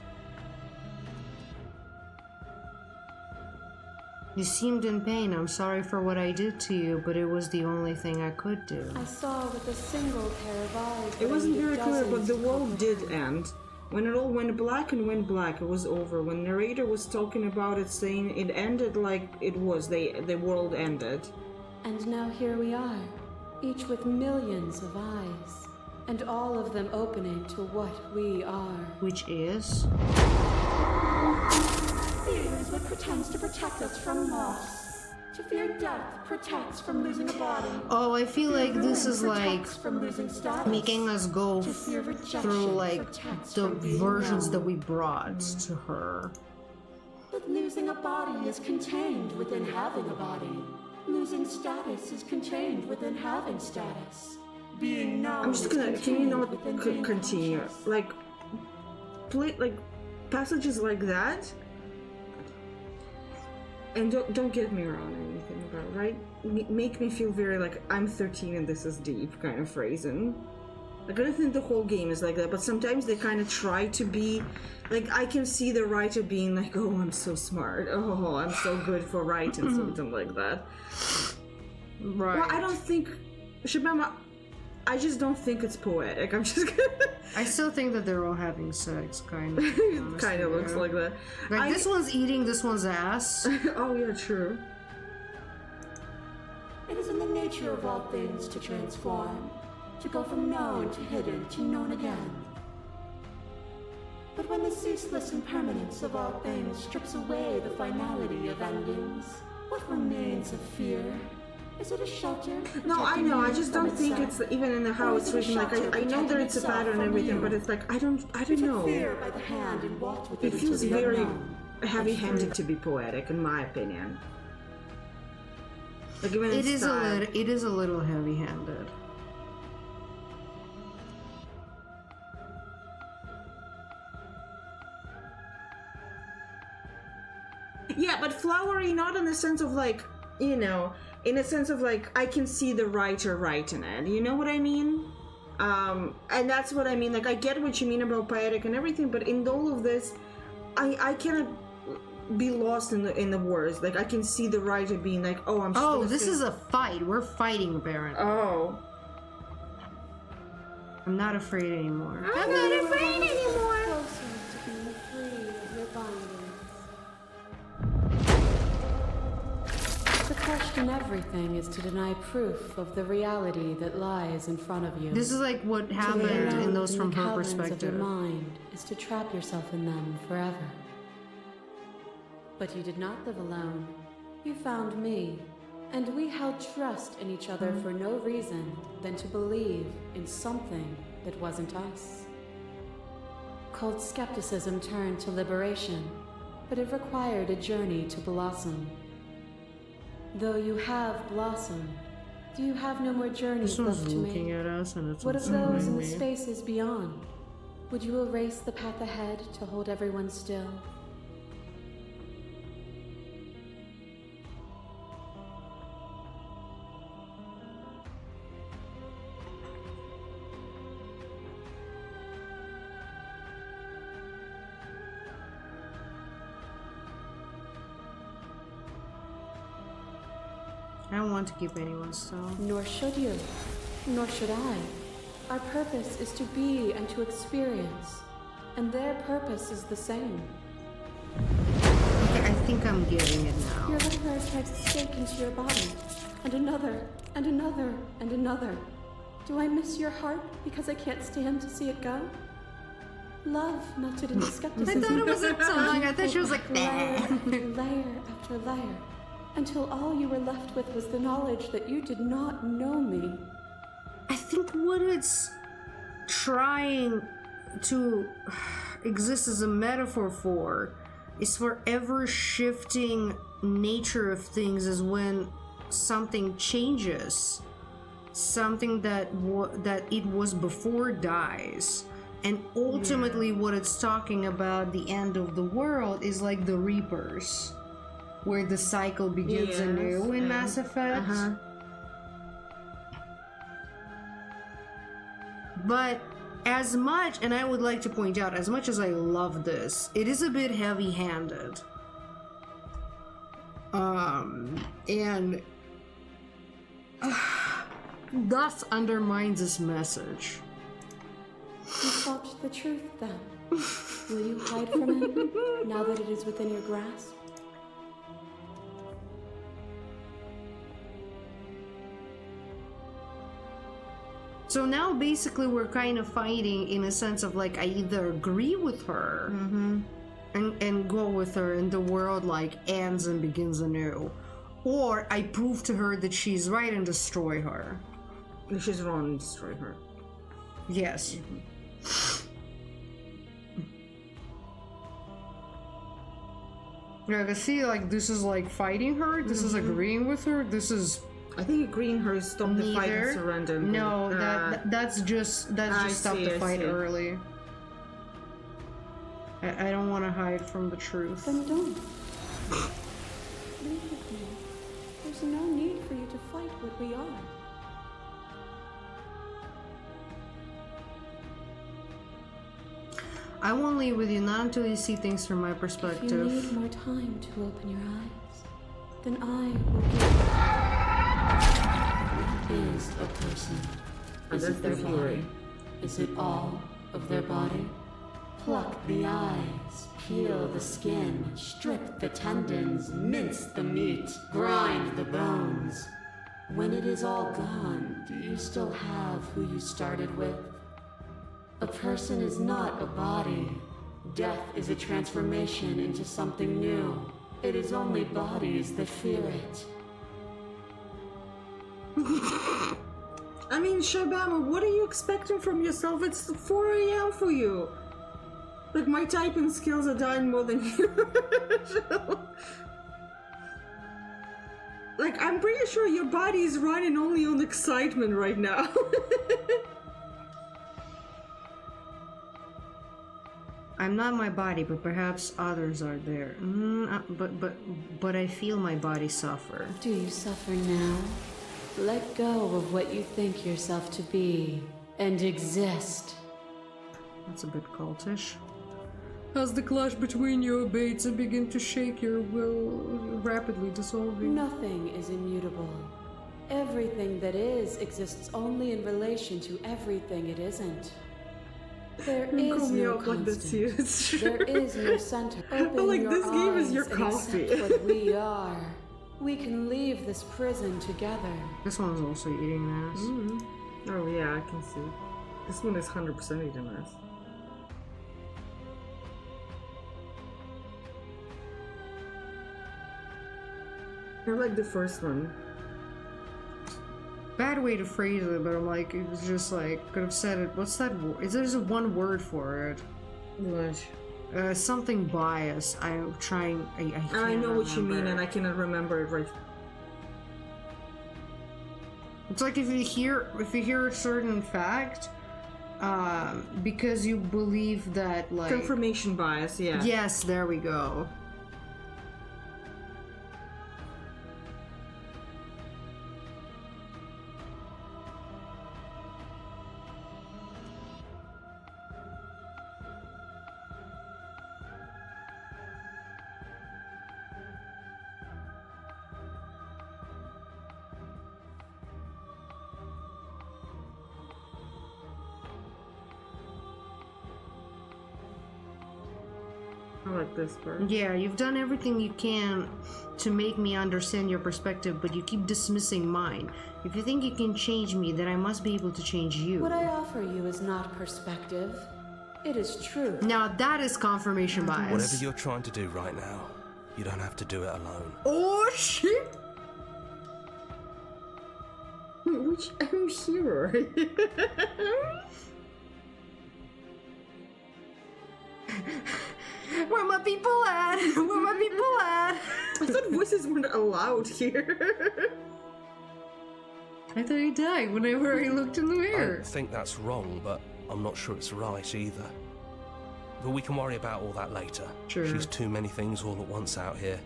You seemed in pain. I'm sorry for what I did to you, but it was the only thing I could do. I saw with a single pair of eyes. It wasn't what I very needed clear, but dozens the to world did comprehend. end. When it all went black and went black, it was over. When narrator was talking about it, saying it ended like it was, the world ended. And now here we are, each with millions of eyes, and all of them opening to what we are. Which is? Fear is what pretends to protect us from loss. To fear death protects from losing a body. Oh, I feel like this Ruin is like protects from losing status. making us go To fear rejection through like protects the from being versions known. that we brought to her. But losing a body is contained within having a body. Losing status is contained within having status. Being known I'm just is gonna, can you contained not within being continue? conscious. Like, passages like that. And don't get me wrong or anything about it, right? Make me feel very like I'm 13 and this is deep kind of phrasing. Like, I don't think the whole game is like that, but sometimes they kind of try to be like, I can see the writer being like, oh, I'm so smart, oh, I'm so good for writing something like that. Right. Well, I don't think, Shabama, I just don't think it's poetic. I'm just gonna. I still think that they're all having sex, kind of. It kind of looks like that. Like this one's eating this one's ass. Oh yeah, true. It is in the nature of all things to transform, to go from known to hidden to known again. But when the ceaseless impermanence of all things strips away the finality of endings, what remains of fear? Is it a shelter? No, I protecting know. I you just from don't think itself? it's even in the how Or it's is it a written. Like shelter I know protecting that it's a itself pattern and from everything, you? but it's like I don't You took know. fear by the hand and walked with it It feels into the very unknown. heavy-handed to be poetic, in my opinion. Like even in It is style. it is a little heavy-handed. Yeah, but flowery, not in the sense of like, you know, in a sense of like I can see the writer writing it. You know what I mean? And that's what I mean. Like I get what you mean about poetic and everything, but in all of this, I cannot be lost in the words. Like I can see the writer being like, oh, I'm. Oh, this is a fight. We're fighting, apparently. Oh. I'm not afraid anymore. I'm not afraid anymore. Closer to being free of your bondage. To question everything is to deny proof of the reality that lies in front of you. This is like what To be happened in alone those from the her caverns of your perspective. mind is to trap yourself in them forever. But you did not live alone. You found me, and we held trust in each other for no reason than to believe in something that wasn't us. Cold skepticism turned to liberation, but it required a journey to blossom. Though you have blossomed, do you have no more journeys This one's left to looking make? at us and it's What of those in the me. spaces beyond? Would you erase the path ahead to hold everyone still? I don't want to keep anyone still. Nor should you. Nor should I. Our purpose is to be and to experience. And their purpose is the same. Okay, I think I'm getting it now. Your liver strikes a stake into your body. And another, and another, and another. Do I miss your heart because I can't stand to see it go? Love melted into I skepticism. thought it was a tongue. I thought she was like, layer "Bah." after layer after layer. until all you were left with was the knowledge that you did not know me. I think what it's trying to exist as a metaphor for is for ever-shifting nature of things is when something changes. Something that it was before dies. And ultimately what it's talking about, the end of the world, is like the Reapers, where the cycle begins anew in Mass Effect. But as much, and I would like to point out, as much as I love this, it is a bit heavy-handed. And thus undermines this message. You sought the truth, then. Will you hide from it, now that it is within your grasp? So now basically we're kind of fighting in a sense of like, I either agree with her and go with her and the world like ends and begins anew, or I prove to her that she's right and destroy her. If she's wrong, destroy her. Yes. Yeah, I see, like, this is like fighting her, this is agreeing with her, this is... I think agreeing her is stop the fight and surrender. No, that's just stop the fight early. I don't want to hide from the truth. Then don't. Leave with me. There's no need for you to fight what we are. I won't leave with you, not until you see things from my perspective. If you need more time to open your eyes, then I will give What is a person? Is it their body? Is it all of their body? Pluck the eyes, peel the skin, strip the tendons, mince the meat, grind the bones. When it is all gone, do you still have who you started with? A person is not a body. Death is a transformation into something new. It is only bodies that fear it. I mean, Shabama, what are you expecting from yourself? It's 4 a.m. for you. Like, my typing skills are dying more than you. Like, I'm pretty sure your body is running only on excitement right now. I'm not my body, but perhaps others are there. But I feel my body suffer. Do you suffer now? Let go of what you think yourself to be, and exist. That's a bit cultish. As the clash between you abates and begin to shake, your will rapidly dissolving. Nothing is immutable. Everything that is exists only in relation to everything it isn't. There is no constant. There is no center. Open Like, your this game is eyes your and coffee. accept what we are. We can leave this prison together. This one's also eating ass. Oh yeah, I can see. This one is 100% eating ass. I like the first one. Bad way to phrase it, but I'm like, it was just like, could have said it. What's that word? There's one word for it. What? Something bias. I'm trying. I know what you mean, remember. and I cannot remember it right. It's like if you hear a certain fact, because you believe that, like, Confirmation bias, yeah. Yes, there we go. I like this part. Yeah, you've done everything you can to make me understand your perspective, but you keep dismissing mine. If you think you can change me, then I must be able to change you. What I offer you is not perspective. It is truth. Now that is confirmation bias. Whatever you're trying to do right now, You don't have to do it alone. Oh shit! Which I'm here. Where my people at? Where my people at? I thought voices weren't allowed here. I thought he died whenever I looked in the I mirror. don't think that's wrong, but I'm not sure it's right either. But we can worry about all that later. Sure. She's too many things all at once out here.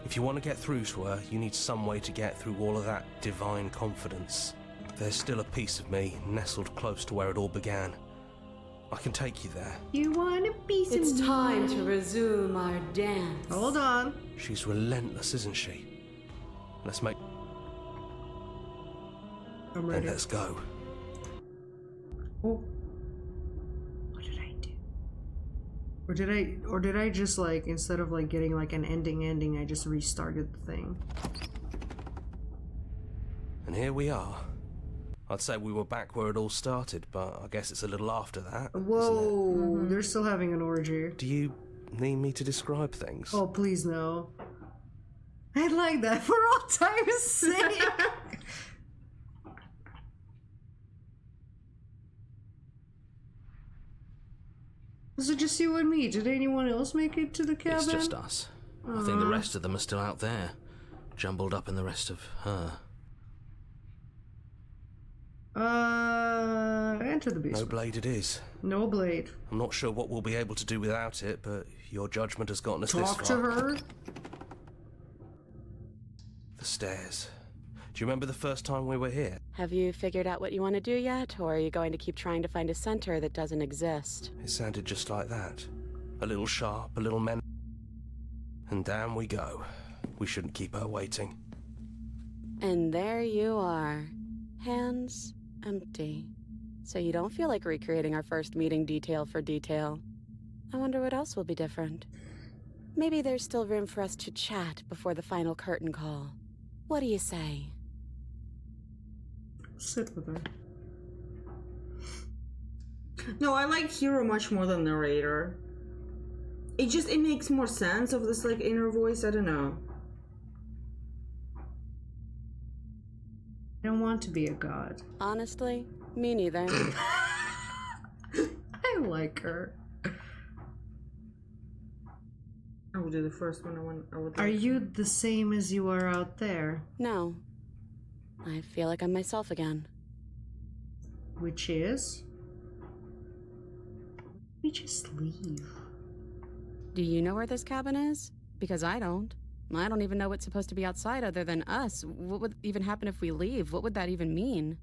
If you want to get through to her, you need some way to get through all of that divine confidence. There's still a piece of me nestled close to where it all began. I can take you there. You want a piece of It's me? time to resume our dance. Hold on. She's relentless, isn't she? Let's make... I'm Then ready. let's go. Oh. What did I do? Or did I just like, instead of like getting like an ending, I just restarted the thing? And here we are. I'd say we were back where it all started, but I guess it's a little after that. Whoa, they're still having an orgy. Do you need me to describe things? Oh, please no. I'd like that for all time's sake. Was it just you and me? Did anyone else make it to the cabin? It's just us. I think the rest of them are still out there, jumbled up in the rest of her. Enter the No basement. blade it is. No blade. I'm not sure what we'll be able to do without it, but your judgment has gotten us this Talk far. to her. The stairs. Do you remember the first time we were here? Have you figured out what you want to do yet, or are you going to keep trying to find a center that doesn't exist? It sounded just like that. A little sharp, a little men. And down we go. We shouldn't keep her waiting. And there you are. Hands empty. So you don't feel like recreating our first meeting detail for detail. I wonder what else will be different. Maybe there's still room for us to chat before the final curtain call. What do you say? Sit with her. No, I like Hero much more than narrator. It makes more sense of this like inner voice. I don't know. I don't want to be a god. Honestly, me neither. I like her. I would do the first one. I would. Are like- you the same as you are out there? No. I feel like I'm myself again. Which is? We just leave. Do you know where this cabin is? Because I don't. I don't even know what's supposed to be outside other than us. What would even happen if we leave? What would that even mean?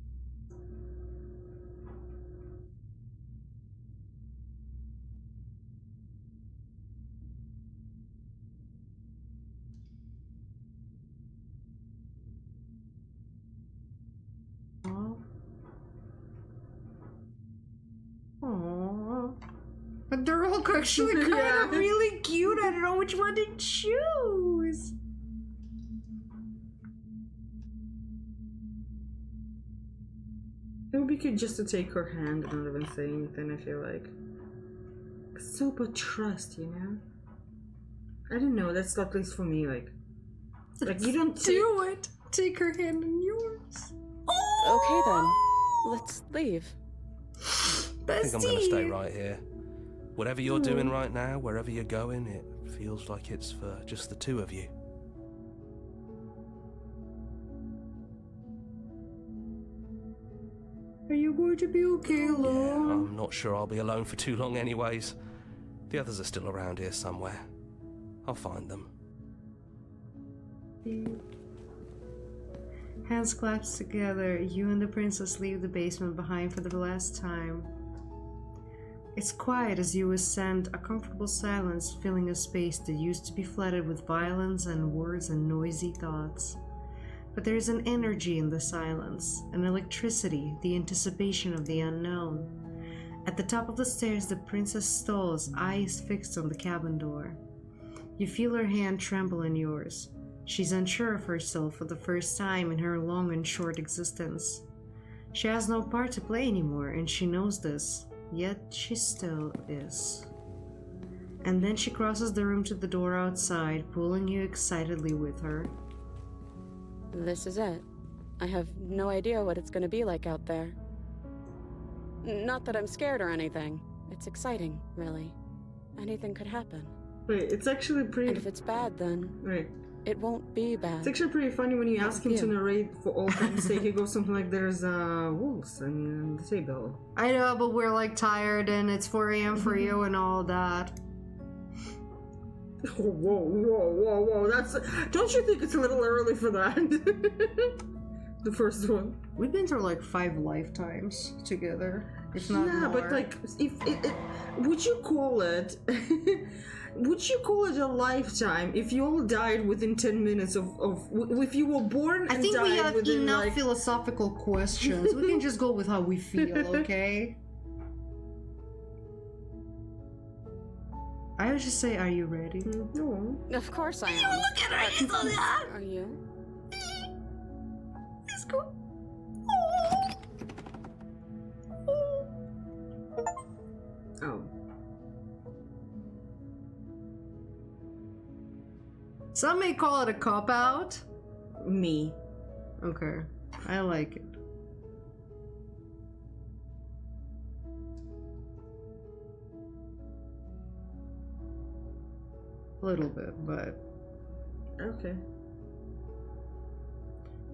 Aww. But they're all actually kind Yeah. of really cute. I don't know which one to choose. It would be good just to take her hand and not even say anything. I feel like so, but trust, you know. I don't know. That's at least for me. Like you don't Do it. Take her hand in yours. Okay then. Let's leave. I think I'm going to stay right here. Whatever you're doing right now, wherever you're going, it feels like it's for just the two of you. Are you going to be okay alone? I'm not sure I'll be alone for too long anyways. The others are still around here somewhere. I'll find them. Hands clasped together, you and the princess leave the basement behind for the last time. It's quiet as you ascend, a comfortable silence filling a space that used to be flooded with violence and words and noisy thoughts. But there is an energy in the silence, an electricity, the anticipation of the unknown. At the top of the stairs, the princess stalls, eyes fixed on the cabin door. You feel her hand tremble in yours. She's unsure of herself for the first time in her long and short existence. She has no part to play anymore, and she knows this, yet she still is. And then she crosses the room to the door outside, pulling you excitedly with her. This is it. I have no idea what it's gonna be like out there. Not that I'm scared or anything. It's exciting, really. Anything could happen. Wait, it's actually pretty... And if it's bad, then Wait. it won't be bad. It's actually pretty funny when you ask him to you. narrate for all time's sake. He goes something like, there's wolves on the table. I know, but we're like tired and it's 4 a.m. for you and all that. Whoa. That's... Don't you think it's a little early for that? The first one. We've been through like 5 lifetimes together, if not Yeah, more. but like, if would you call it... Would you call it a lifetime if you all died within 10 minutes of if you were born and I think died we have within, enough like... philosophical questions. We can just go with how we feel, okay? I would just say, are you ready? No. Of course I am. Look at her, you saw that? Are you? Let's go. Oh. Some may call it a cop-out. Me. Okay, I like it. A little bit, but... Okay.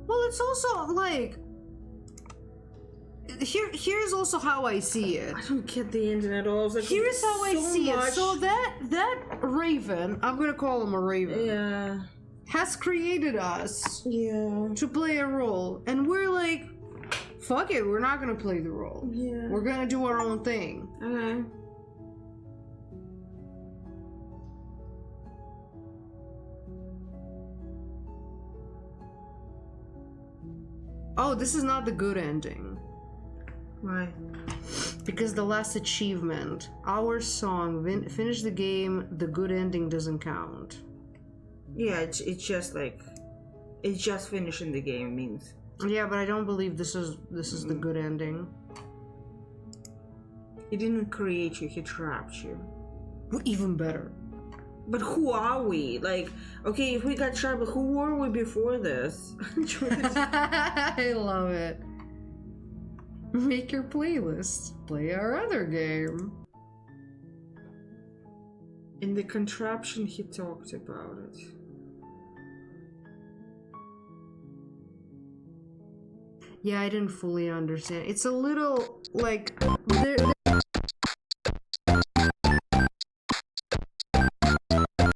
Well, it's also, like... Here's also how I see it. I don't get the ending at all. I was like, Here's how I see it. much- So that raven, I'm gonna call him a raven, Yeah. has created us Yeah. to play a role, and we're like, fuck it, we're not gonna play the role. Yeah. We're gonna do our own thing. Okay. Oh, this is not the good ending. Why? Because the last achievement, our song, finish the game, the good ending doesn't count. Yeah, it's just like, it's just finishing the game means. Yeah, but I don't believe this is the good ending. He didn't create you, he trapped you. Well, even better. But who are we? Like, okay, if we got trapped, but who were we before this? I love it. Make your playlist. Play our other game. In the contraption, he talked about it. Yeah, I didn't fully understand. It's a little, like,